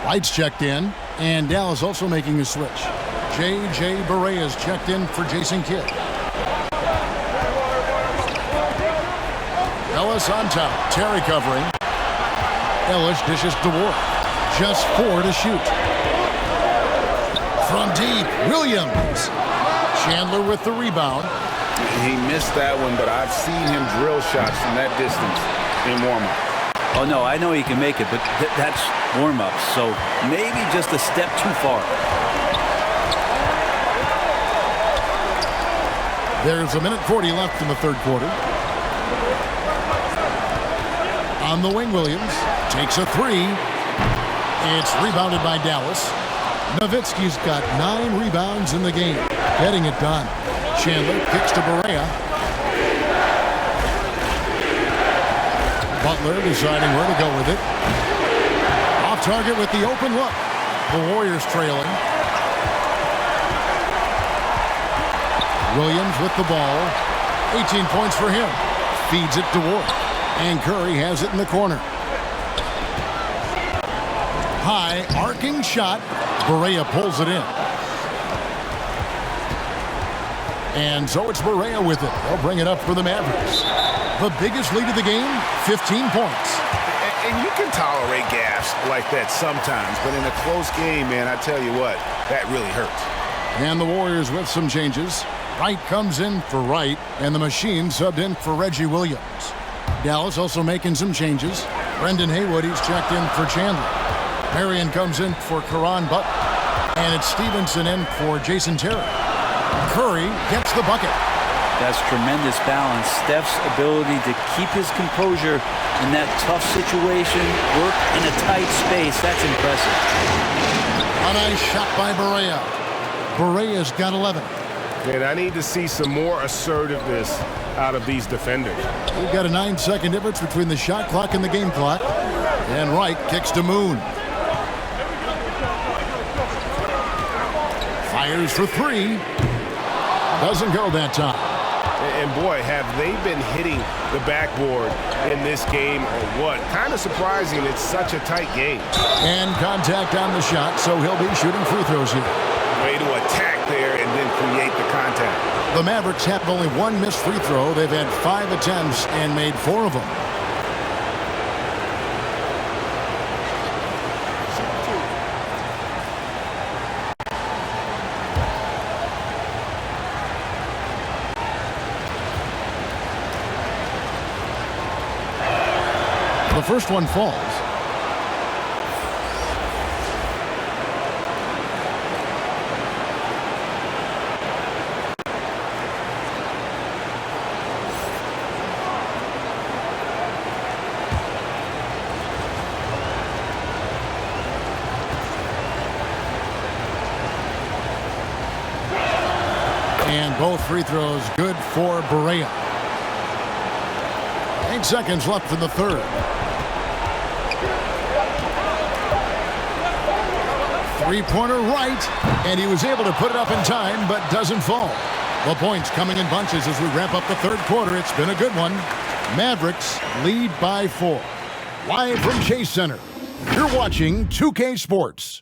White's checked in, and Dallas also making a switch. J.J. Barea is checked in for Jason Kidd. Ellis on top. Terry covering. Ellis dishes to Ward. Just 4 to shoot. From deep, Williams. Chandler with the rebound. He missed that one, but I've seen him drill shots from that distance in warm-up. Oh, no, I know he can make it, but that's warm-up, so maybe just a step too far. There's 1:40 left in the 3rd quarter. On the wing, Williams takes a 3. It's rebounded by Dallas. Nowitzki's got 9 rebounds in the game, getting it done. Chandler kicks to Barea. Butler deciding where to go with it. Off target with the open look. The Warriors trailing. Williams with the ball. 18 points for him. Feeds it to Ward. And Curry has it in the corner. High, arcing shot. Barea pulls it in. And so it's Barea with it. They'll bring it up for the Mavericks. The biggest lead of the game, 15 points. And you can tolerate gaffes like that sometimes, but in a close game, man, I tell you what, that really hurts. And the Warriors with some changes. Wright comes in for Wright, and the machine subbed in for Reggie Williams. Dallas also making some changes. Brendan Haywood, he's checked in for Chandler. Marion comes in for Caron Butler. And it's Stevenson in for Jason Terry. Curry gets the bucket. That's tremendous balance. Steph's ability to keep his composure in that tough situation, work in a tight space, that's impressive. A nice shot by Barea. Barea's got 11. Man, I need to see some more assertiveness out of these defenders. We've got a 9-second difference between the shot clock and the game clock. And Wright kicks to Moon. Fires for 3. Doesn't go that time. And boy, have they been hitting the backboard in this game or what? Kind of surprising. It's such a tight game. And contact on the shot, so he'll be shooting free throws here. Way to attack there and then create the contact. The Mavericks have only one missed free throw. They've had 5 attempts and made 4 of them. The first one falls. And both free throws good for Barea. 8 seconds left in the third. Three-pointer right, and he was able to put it up in time, but doesn't fall. The points coming in bunches as we wrap up the third quarter. It's been a good one. Mavericks lead by 4. Live from Chase Center, you're watching 2K Sports.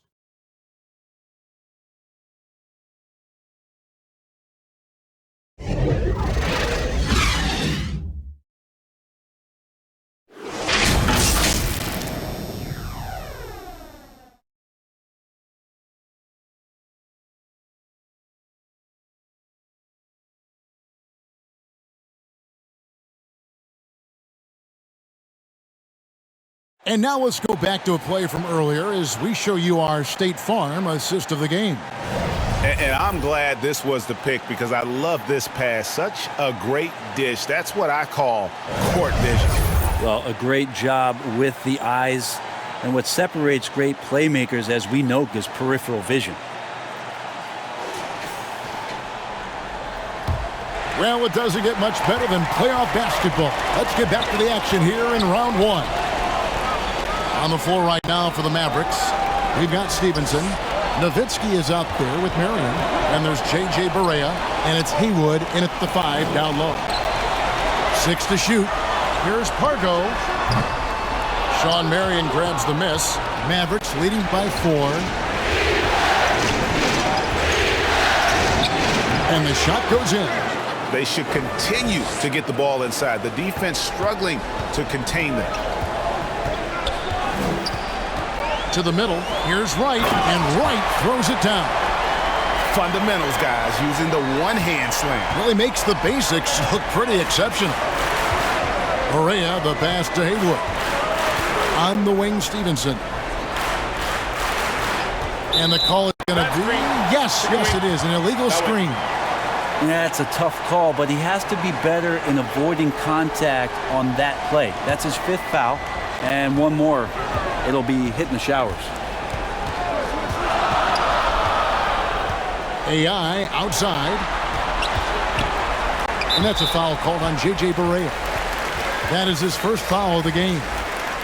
And now let's go back to a play from earlier as we show you our State Farm assist of the game. And I'm glad this was the pick because I love this pass. Such a great dish. That's what I call court vision. Well, a great job with the eyes. And what separates great playmakers, as we know, is peripheral vision. Well, it doesn't get much better than playoff basketball. Let's get back to the action here in round 1. On the floor right now for the Mavericks, we've got Stevenson. Nowitzki is out there with Marion. And there's J.J. Barea. And it's Haywood in at the 5 down low. 6 to shoot. Here's Pargo. Sean Marion grabs the miss. Mavericks leading by 4. And the shot goes in. They should continue to get the ball inside. The defense struggling to contain them. To the middle. Here's Wright, and Wright throws it down. Fundamentals, guys, using the one-hand slam. Really makes the basics look pretty exceptional. Barea, the pass to Haywood. On the wing, Stevenson. And the call is going to be... Yes, it is. An illegal screen. Yeah, it's a tough call, but he has to be better in avoiding contact on that play. That's his 5th foul, and one more. It'll be hitting the showers. AI outside. And that's a foul called on J.J. Barea. That is his first foul of the game.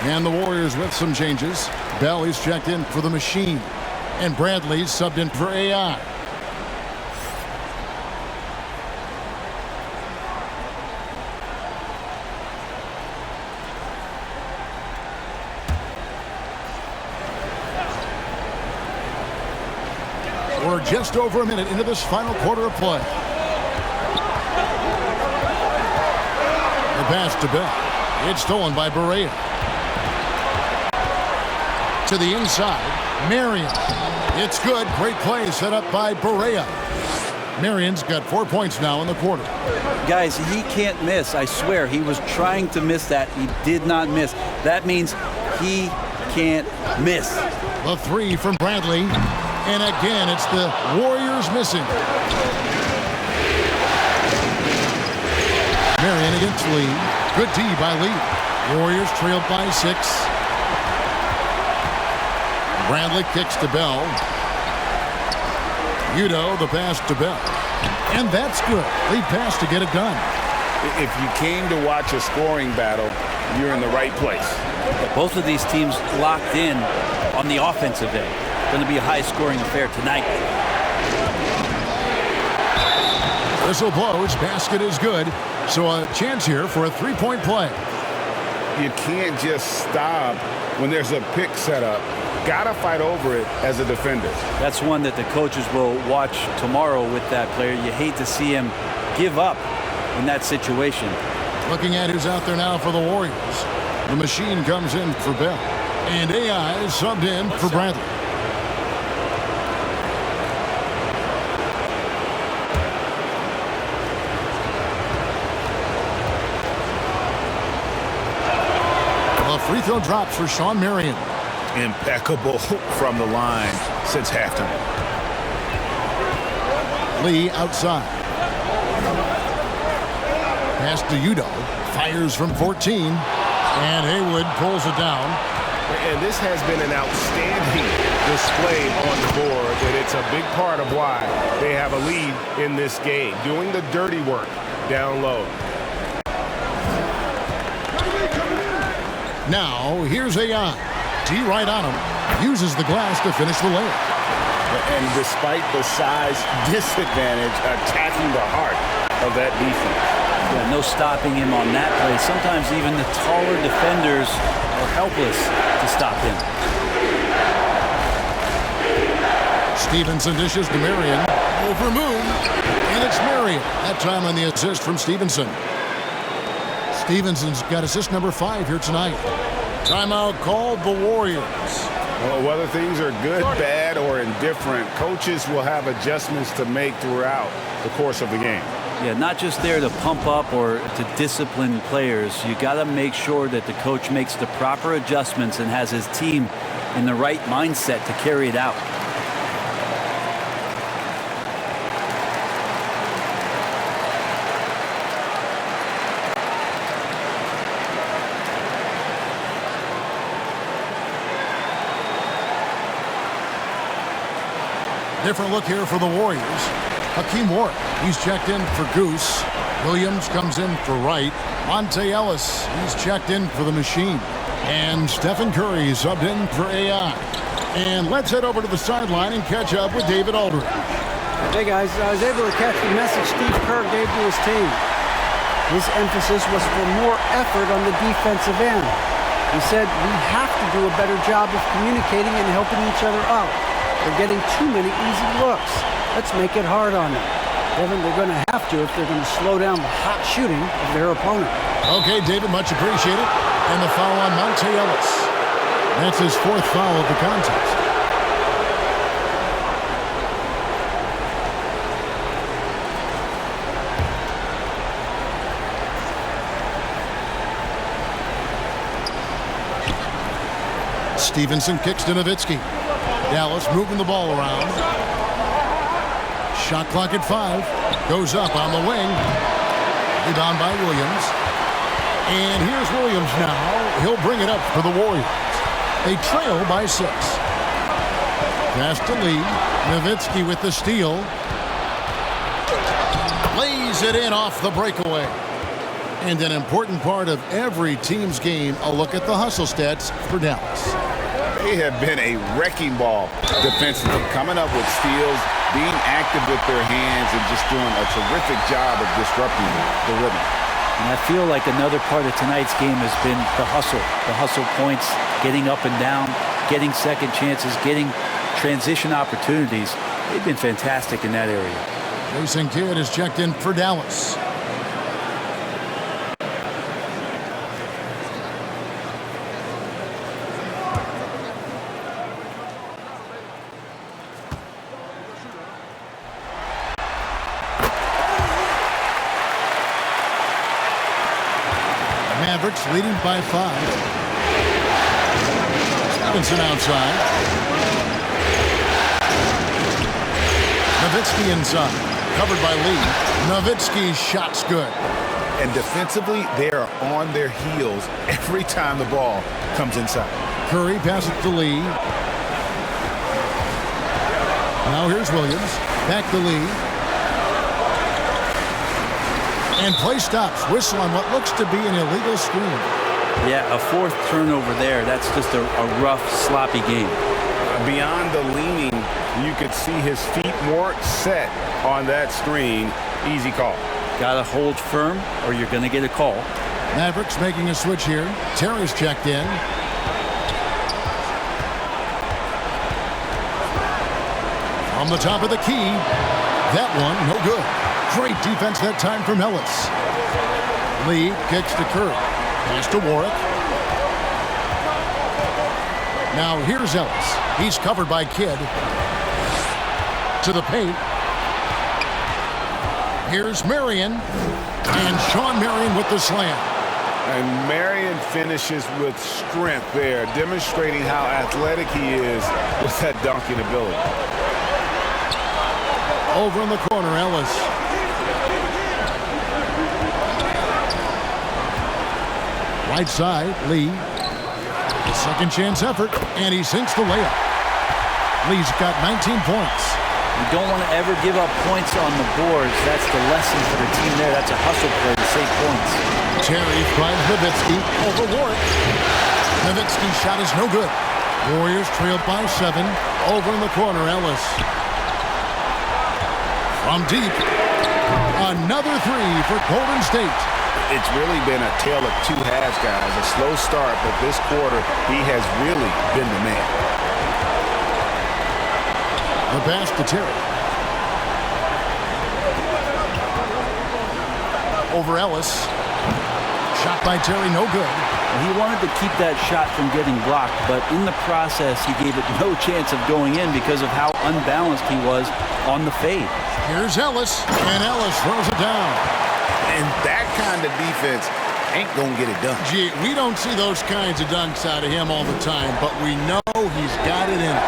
And the Warriors with some changes. Bell is checked in for the machine. And Bradley's subbed in for AI. We're just over a minute into this final quarter of play. The pass to Bell. It's stolen by Barea. To the inside, Marion. It's good. Great play set up by Barea. Marion's got 4 points now in the quarter. Guys, he can't miss. I swear, he was trying to miss that. He did not miss. That means he can't miss. The 3 from Bradley. And again, it's the Warriors missing. Marion against Lee. Good D by Lee. Warriors trailed by 6. Bradley kicks to Bell. Udo, the pass to Bell. And that's good. Lead pass to get it done. If you came to watch a scoring battle, you're in the right place. Both of these teams locked in on the offensive end. Going to be a high-scoring affair tonight. Whistle blows. Basket is good. So a chance here for a three-point play. You can't just stop when there's a pick set up. Gotta fight over it as a defender. That's one that the coaches will watch tomorrow with that player. You hate to see him give up in that situation. Looking at who's out there now for the Warriors. The machine comes in for Bell. And AI is subbed in for Bradley. The free throw drops for Shawn Marion. Impeccable from the line since halftime. Lee outside. Pass to Udo. Fires from 14. And Haywood pulls it down. And this has been an outstanding display on the board, and it's a big part of why they have a lead in this game, doing the dirty work down low. Now, here's AI. D right on him. Uses the glass to finish the layup. And despite the size disadvantage, attacking the heart of that defense. Yeah, no stopping him on that play. Sometimes even the taller defenders are helpless to stop him. Stevenson dishes to Marion. Over Moon. And it's Marion. That time on the assist from Stevenson. Stevenson's got assist number 5 here tonight. Timeout called the Warriors. Well, whether things are good, bad, or indifferent, coaches will have adjustments to make throughout the course of the game. Yeah, not just there to pump up or to discipline players. You got to make sure that the coach makes the proper adjustments and has his team in the right mindset to carry it out. Different look here for the Warriors. Hakeem Ward, he's checked in for Goose. Williams comes in for Wright. Monte Ellis, he's checked in for the machine. And Stephen Curry subbed in for AI. And let's head over to the sideline and catch up with David Aldridge. Hey guys, I was able to catch the message Steve Kerr gave to his team. His emphasis was for more effort on the defensive end. He said we have to do a better job of communicating and helping each other out. They're getting too many easy looks. Let's make it hard on them. Kevin, they're going to have to if they're going to slow down the hot shooting of their opponent. Okay, David, much appreciated. And the foul on Monte Ellis. That's his 4th foul of the contest. Stevenson kicks to Nowitzki. Dallas moving the ball around. Shot clock at 5. Goes up on the wing. Rebound by Williams. And here's Williams now. He'll bring it up for the Warriors. They trail by 6. Pass to Lee. Nowitzki with the steal. Lays it in off the breakaway. And an important part of every team's game, a look at the hustle stats for Dallas. They have been a wrecking ball defensively, coming up with steals, being active with their hands, and just doing a terrific job of disrupting the rhythm. And I feel like another part of tonight's game has been the hustle points, getting up and down, getting second chances, getting transition opportunities. They've been fantastic in that area. Jason Kidd is checked in for Dallas. Mavericks leading by 5. Stevenson outside. Nowitzki inside. Covered by Lee. Nowitzki's shot's good. And defensively, they are on their heels every time the ball comes inside. Curry passes to Lee. Now here's Williams. Back to Lee. And play stops. Whistle on what looks to be an illegal screen. Yeah, a 4th turnover there. That's just a rough, sloppy game. Beyond the leaning You could see his feet more set on that screen. Easy call. Got to hold firm or you're going to get a call. Mavericks making a switch here. Terry's checked in. From the top of the key. That one, no good. Great defense that time from Ellis. Lee kicks to Curry. Pass to Warwick. Now here's Ellis. He's covered by Kidd. To the paint. Here's Marion. And Sean Marion with the slam. And Marion finishes with strength there, demonstrating how athletic he is with that dunking ability. Over in the corner, Ellis. Right side, Lee. The second chance effort, and he sinks the layup. Lee's got 19 points. You don't want to ever give up points on the boards. That's the lesson for the team there. That's a hustle play to save points. Terry finds Nowitzki over Warwick. Nowitzki's shot is no good. Warriors trailed by 7. Over in the corner, Ellis. From deep. Another three for Golden State. It's really been a tale of two halves, guys. A slow start, but this quarter, he has really been the man. The pass to Terry. Over Ellis. Shot by Terry, no good. He wanted to keep that shot from getting blocked, but in the process, he gave it no chance of going in because of how unbalanced he was on the fade. Here's Ellis, and Ellis throws it down. And that kind of defense ain't going to get it done. Gee, we don't see those kinds of dunks out of him all the time, but we know he's got it in him.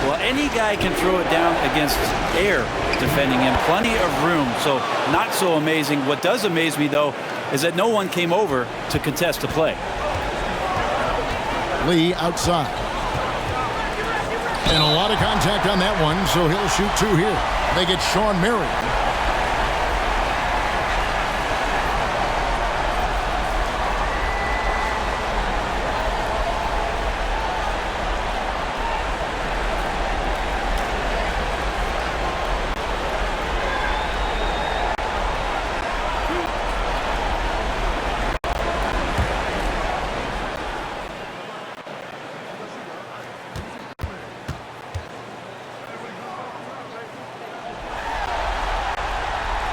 Well, any guy can throw it down against air defending him. Plenty of room, so not so amazing. What does amaze me, though, is that no one came over to contest the play. Lee outside. And a lot of contact on that one, so he'll shoot 2 here. They get Sean Marion.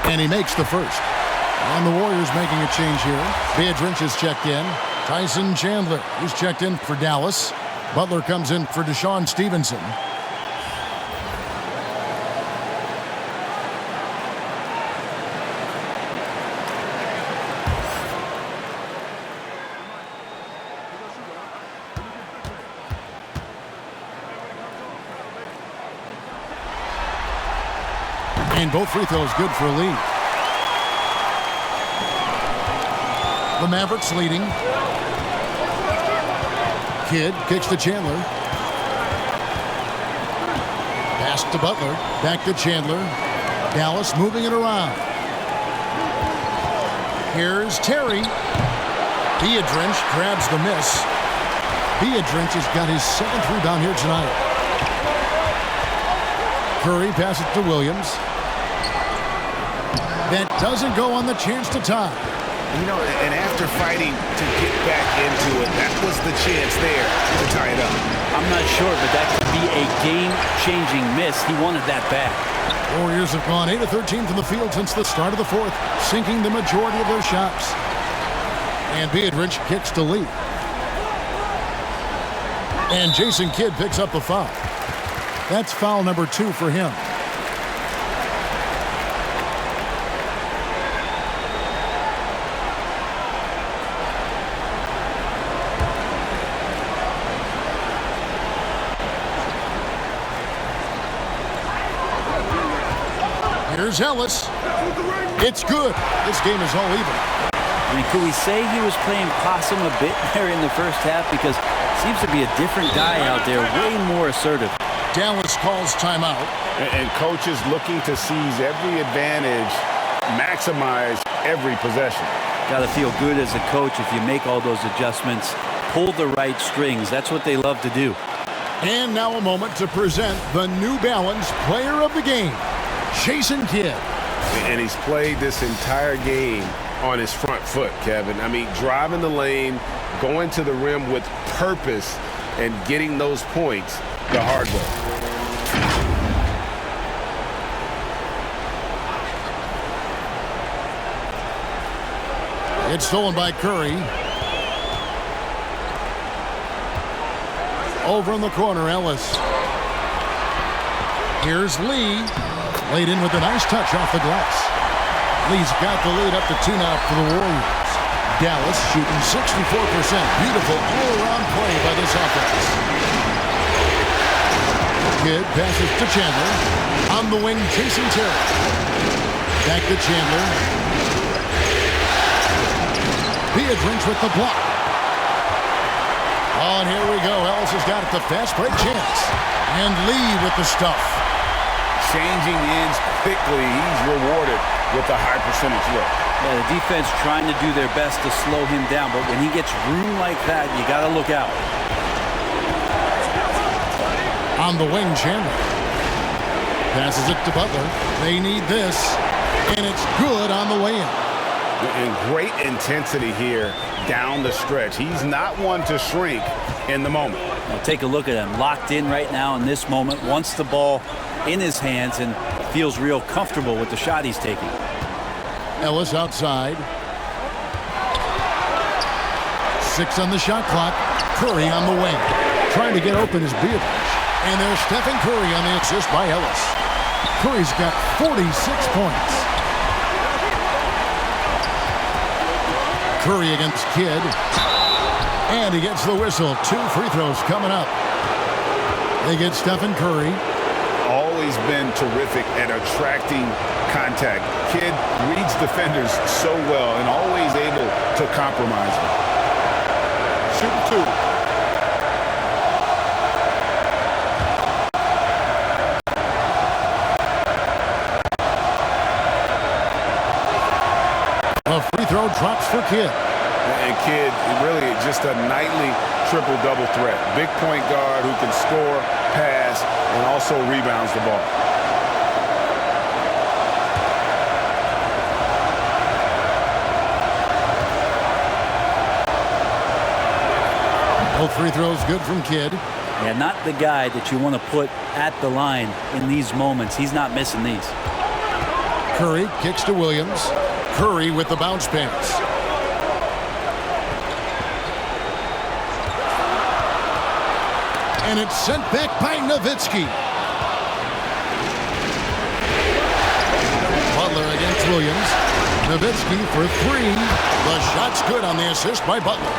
And he makes the first. And the Warriors making a change here. Biedrins is checked in. Tyson Chandler is checked in for Dallas. Butler comes in for Deshaun Stevenson. And both free throws good for a lead. The Mavericks leading. Kidd kicks to Chandler. Pass to Butler. Back to Chandler. Dallas moving it around. Here's Terry. Biedrins grabs the miss. Biedrins has got his 7th rebound here tonight. Curry passes to Williams. That doesn't go on the chance to tie. You know, and after fighting to get back into it, that was the chance there to tie it up. I'm not sure, but that could be a game-changing miss. He wanted that back. Warriors have gone 8 of 13 from the field since the start of the 4th, sinking the majority of their shots. And Biedrins kicks to Lee. And Jason Kidd picks up the foul. That's foul number 2 for him. Here's Ellis. It's good. This game is all even. I mean, could we say he was playing possum a bit there in the first half? Because it seems to be a different guy out there, way more assertive. Dallas calls timeout. And coaches looking to seize every advantage, maximize every possession. Got to feel good as a coach if you make all those adjustments, pull the right strings. That's what they love to do. And now a moment to present the New Balance Player of the Game, Jason Kidd. And he's played this entire game on his front foot, Kevin. I mean, driving the lane, going to the rim with purpose, and getting those points the hard way. It's stolen by Curry. Over in the corner, Ellis. Here's Lee. Laid in with a nice touch off the glass. Lee's got the lead up to 2 now for the Warriors. Dallas shooting 64%. Beautiful all-around play by this offense. Kidd passes to Chandler. On the wing, Jason Terry. Back to Chandler. Beatrice with the block. Oh, and here we go. Ellis has got it, the fast break chance. And Lee with the stuff. Changing ends quickly. He's rewarded with a high percentage look. Yeah, the defense trying to do their best to slow him down, but when he gets room like that, you got to look out. On the wing, Chandler. Passes it to Butler. They need this, and it's good on the way in. And great intensity here down the stretch. He's not one to shrink in the moment. Now take a look at him. Locked in right now in this moment. Wants the ball in his hands and feels real comfortable with the shot he's taking. Ellis outside. 6 on the shot clock. Curry on the wing. Trying to get open is Beatrice. And there's Steph and Curry on the assist by Ellis. Curry's got 46 points. Curry against Kidd. And he gets the whistle. 2 free throws coming up. They get Stephen Curry. Always been terrific at attracting contact. Kidd reads defenders so well and always able to compromise them. Shoot 2. A free throw drops for Kidd. And Kidd, really just a nightly triple-double threat. Big point guard who can score, pass, and also rebounds the ball. Both free throws good from Kidd. Yeah, not the guy that you want to put at the line in these moments. He's not missing these. Curry kicks to Williams. Curry with the bounce pass. And it's sent back by Nowitzki. Butler against Williams. Nowitzki for 3. The shot's good on the assist by Butler.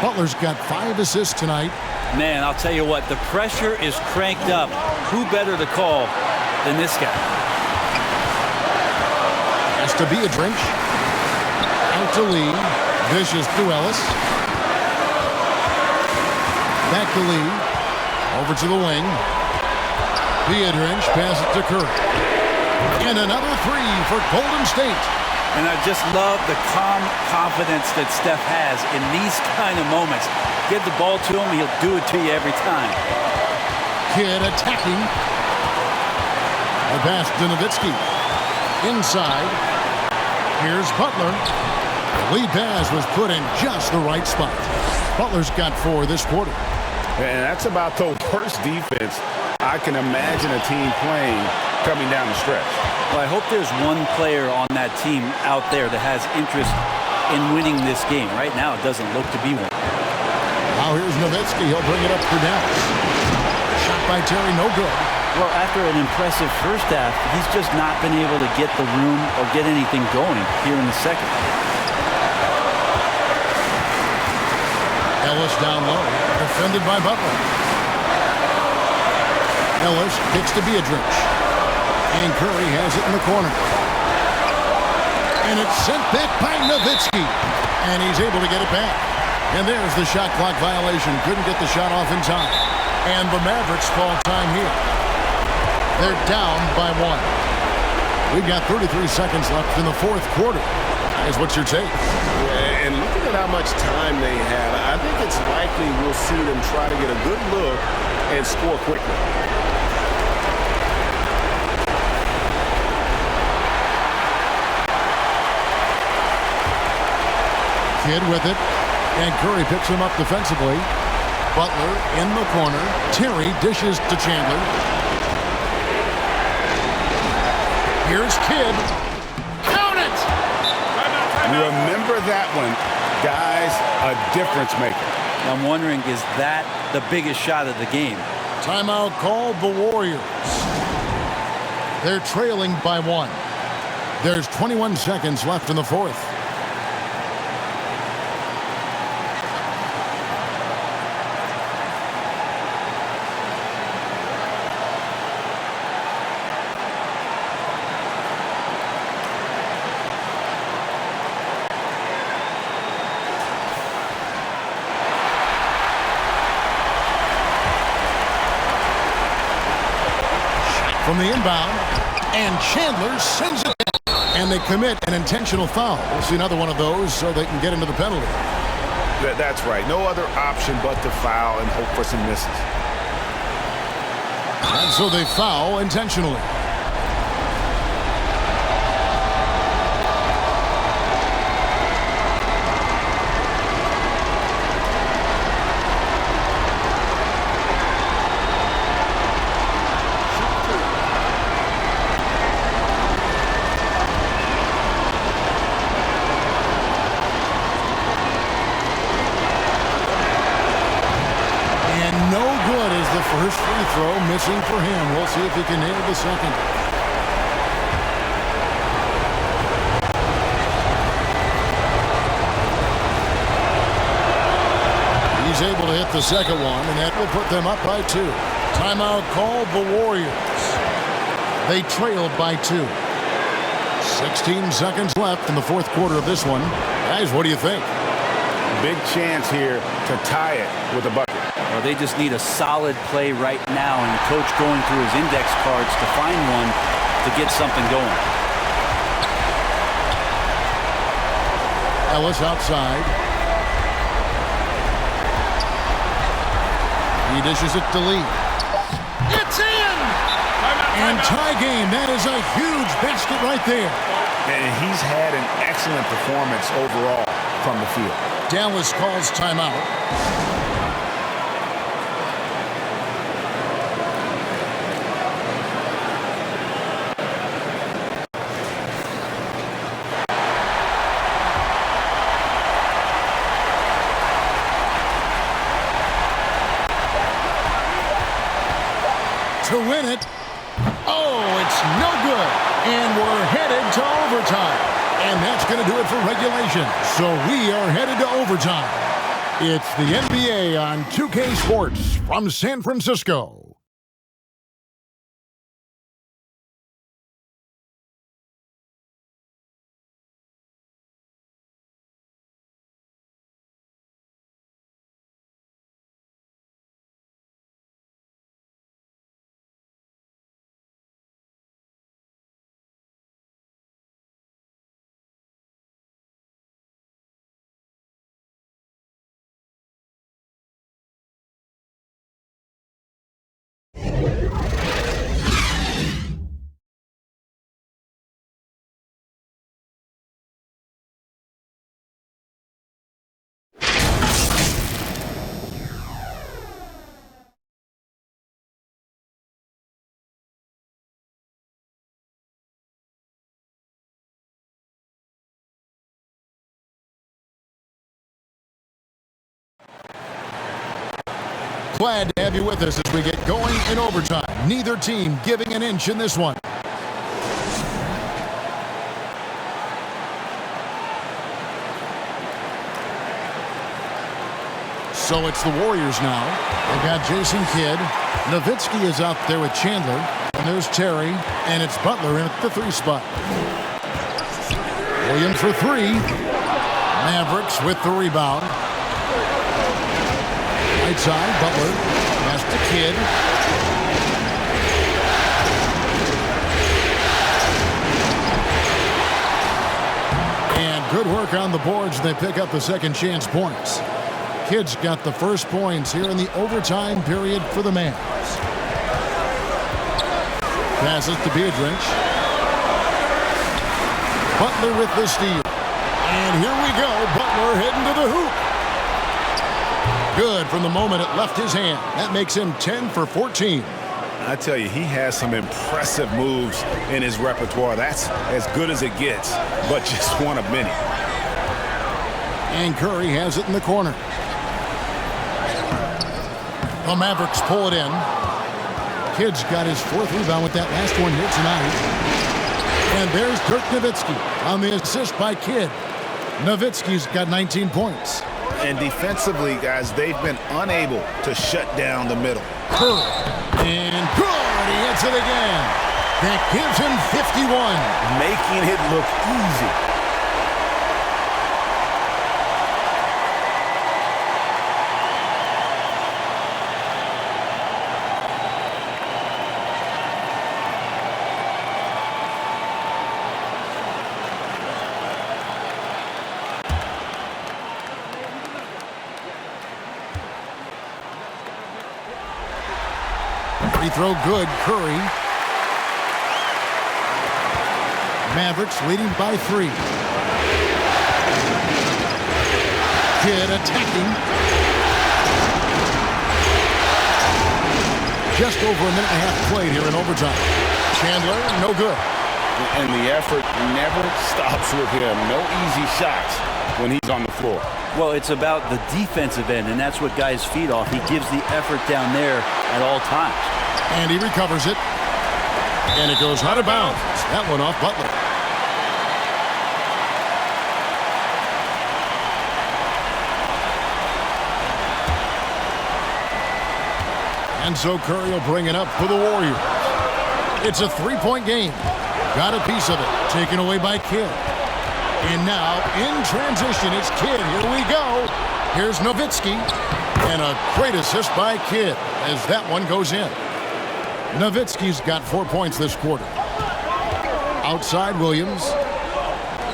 Butler's got 5 assists tonight. Man, I'll tell you what, the pressure is cranked up. Who better to call than this guy? Has to be a drink. Out to Lee. Vicious to Ellis. Back to Lee. Over to the wing. Beatrice passes to Curry. And another 3 for Golden State. And I just love the calm confidence that Steph has in these kind of moments. Give the ball to him, he'll do it to you every time. Kidd attacking. The pass to Nowitzki. Inside. Here's Butler. The lead pass was put in just the right spot. Butler's got 4 this quarter. And that's about the worst defense I can imagine a team playing coming down the stretch. Well, I hope there's one player on that team out there that has interest in winning this game. Right now, it doesn't look to be one. Now here's Nowitzki. He'll bring it up for Dallas. Shot by Terry, no good. Well, after an impressive first half, he's just not been able to get the room or get anything going here in the second. Ellis down low, defended by Butler. Ellis kicks to Beatrice. And Curry has it in the corner. And it's sent back by Nowitzki. And he's able to get it back. And there's the shot clock violation. Couldn't get the shot off in time. And the Mavericks call time here. They're down by 1. We've got 33 seconds left in the fourth quarter. Guys, what's your take? And looking at how much time they have, I think it's likely we'll see them try to get a good look and score quickly. Kidd with it, and Curry picks him up defensively. Butler in the corner. Terry dishes to Chandler. Here's Kidd. Count it! Remember that one. Guys, a difference maker. I'm wondering, is that the biggest shot of the game? Timeout called the Warriors. They're trailing by 1. There's 21 seconds left in the fourth. From the inbound, and Chandler sends it down. And they commit an intentional foul. We'll see another one of those so they can get into the penalty. That's right. No other option but to foul and hope for some misses. And so they foul intentionally. First free throw missing for him. We'll see if he can nail the second. He's able to hit the second one, and that will put them up by 2. Timeout called the Warriors. They trailed by 2. 16 seconds left in the fourth quarter of this one. Guys, what do you think? Big chance here to tie it with a bucket. Well, they just need a solid play right now, and the coach going through his index cards to find one to get something going. Ellis outside. He dishes it to Lee. It's in! And tie game. That is a huge basket right there. And he's had an excellent performance overall from the field. Dallas calls timeout. To win it. Oh, it's no good. And we're headed to overtime. And that's going to do it for regulation. So we are headed to overtime. It's the NBA on 2K Sports from San Francisco. Glad to have you with us as we get going in overtime. Neither team giving an inch in this one. So it's the Warriors now. They've got Jason Kidd. Nowitzki is out there with Chandler. And there's Terry. And it's Butler in at the 3 spot. Williams for 3. Mavericks with the rebound. Right side, Butler. Pass to Kidd. And good Good work on the boards. They pick up the second chance points. Kids got the first points here in the overtime period for the Mavs. Passes to Beardridge. Butler with the steal. And here we go. Butler heading to the hoop. Good from the moment it left his hand. That makes him 10 for 14. I tell you, he has some impressive moves in his repertoire. That's as good as it gets, but just one of many. And Curry has it in the corner. The Mavericks pull it in. Kidd's got his fourth rebound with that last one here tonight. And there's Dirk Nowitzki on the assist by Kidd. Nowitzki's got 19 points. And defensively, guys, they've been unable to shut down the middle. Curry. And good. He hits it again. That gives him 51. Making it look easy. Free throw good. Curry. Mavericks leading by 3. Kidd attacking. Just over a minute and a half played here in overtime. Chandler, no good. And the effort never stops with him. No easy shots when he's on the floor. Well, it's about the defensive end, and that's what guys feed off. He gives the effort down there at all times. And he recovers it. And it goes out of bounds. That one off Butler. And so Curry will bring it up for the Warriors. It's a 3-point game. Got a piece of it. Taken away by Kidd. And now, in transition, it's Kidd. Here we go. Here's Nowitzki. And a great assist by Kidd as that one goes in. Nowitzki's got 4 points this quarter. Outside Williams.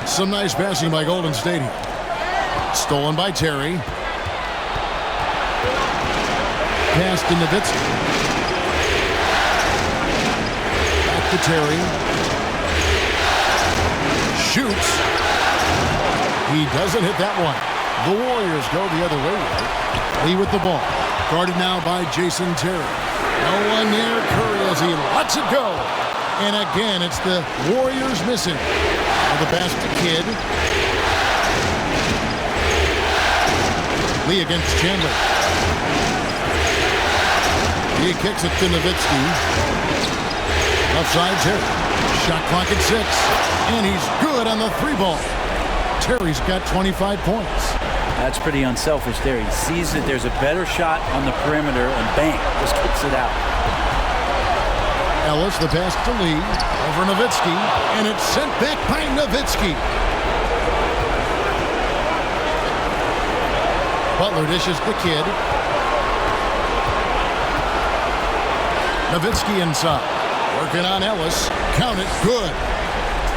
Some nice passing by Golden State here. Stolen by Terry. Pass to Nowitzki. Back to Terry. Shoots. He doesn't hit that one. The Warriors go the other way. Lee with the ball. Guarded now by Jason Terry. No one near Curry as he lets it go. And again, it's the Warriors missing. Now the pass to Kidd. Lee against Chandler. He kicks it to Nowitzki. Left side, Terry. Shot clock at 6. And he's good on the 3-ball. Terry's got 25 points. That's pretty unselfish there. He sees that there's a better shot on the perimeter and bang, just kicks it out. Ellis, the pass to Lee. Over Nowitzki. And it's sent back by Nowitzki. Butler dishes the Kidd. Nowitzki inside. Working on Ellis. Count it. Good.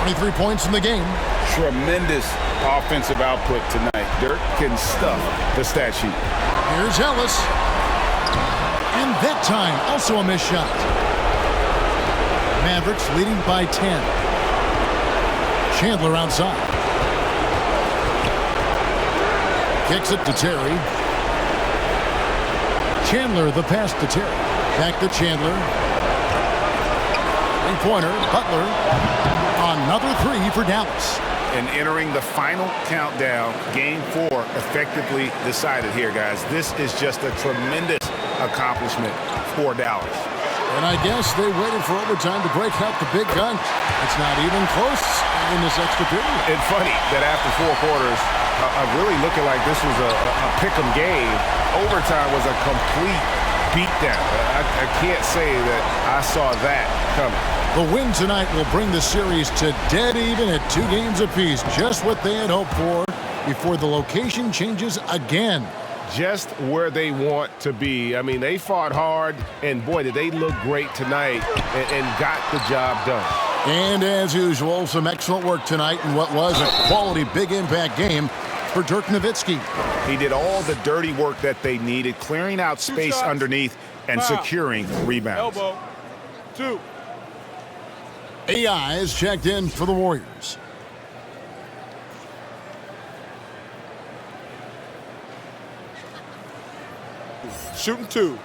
23 points in the game. Tremendous offensive output tonight. Dirk can stuff the stat sheet. Here's Ellis. And that time, also a missed shot. Mavericks leading by 10. Chandler outside. Kicks it to Terry. Chandler, the pass to Terry. Back to Chandler. Three-pointer, Butler. Another 3 for Dallas. And entering the final countdown, Game 4 effectively decided here, guys. This is just a tremendous accomplishment for Dallas. And I guess they waited for overtime to break out the big gun. It's not even close in this extra period. It's funny that after 4 quarters, really looking like this was a pick-em game, overtime was a complete beatdown. I can't say that I saw that coming. The win tonight will bring the series to dead even at 2 games apiece. Just what they had hoped for before the location changes again. Just where they want to be. I mean, they fought hard, and boy, did they look great tonight and got the job done. And as usual, some excellent work tonight in what was a quality big impact game for Dirk Nowitzki. He did all the dirty work that they needed, clearing out space underneath and securing rebounds. Elbow. 2. AI is checked in for the Warriors. Shooting 2.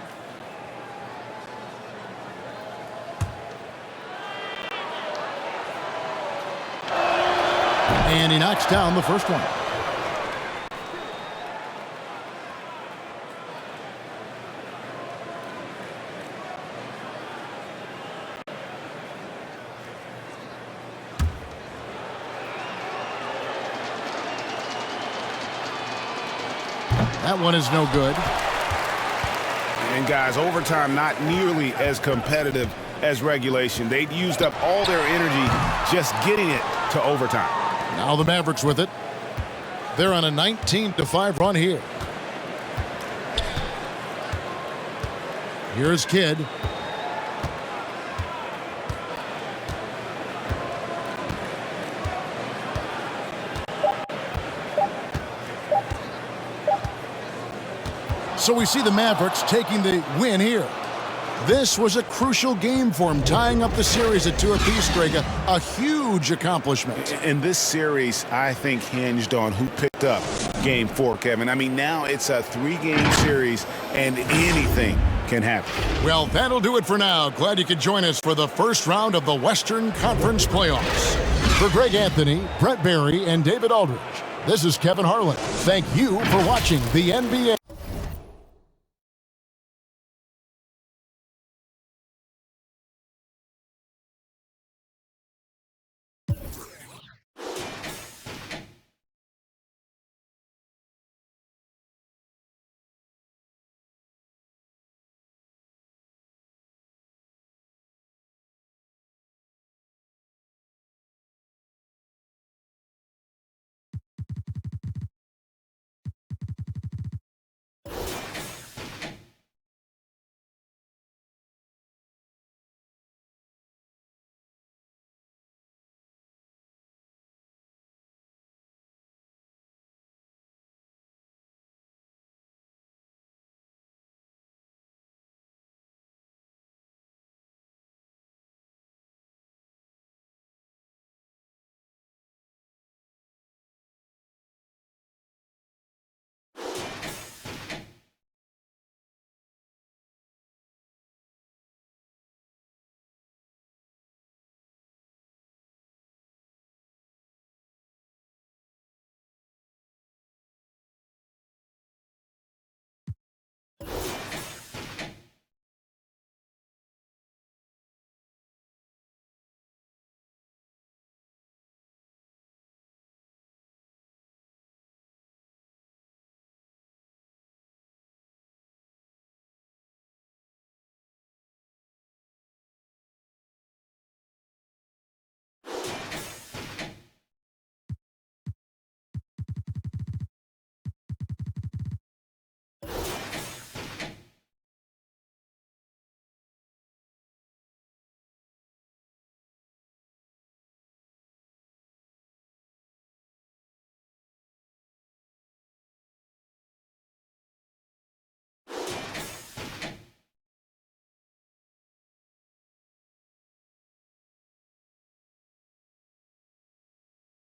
And he knocks down the first one. That one is no good. And guys, overtime not nearly as competitive as regulation. They'd used up all their energy just getting it to overtime. Now the Mavericks with it. They're on a 19-5 run here. Here's Kidd. So we see the Mavericks taking the win here. This was a crucial game for him, tying up the series at 2 apiece, Greg. A huge accomplishment. And this series, I think, hinged on who picked up Game 4, Kevin. I mean, now it's a 3-game series, and anything can happen. Well, that'll do it for now. Glad you could join us for the first round of the Western Conference Playoffs. For Greg Anthony, Brett Barry, and David Aldridge, this is Kevin Harlan. Thank you for watching the NBA.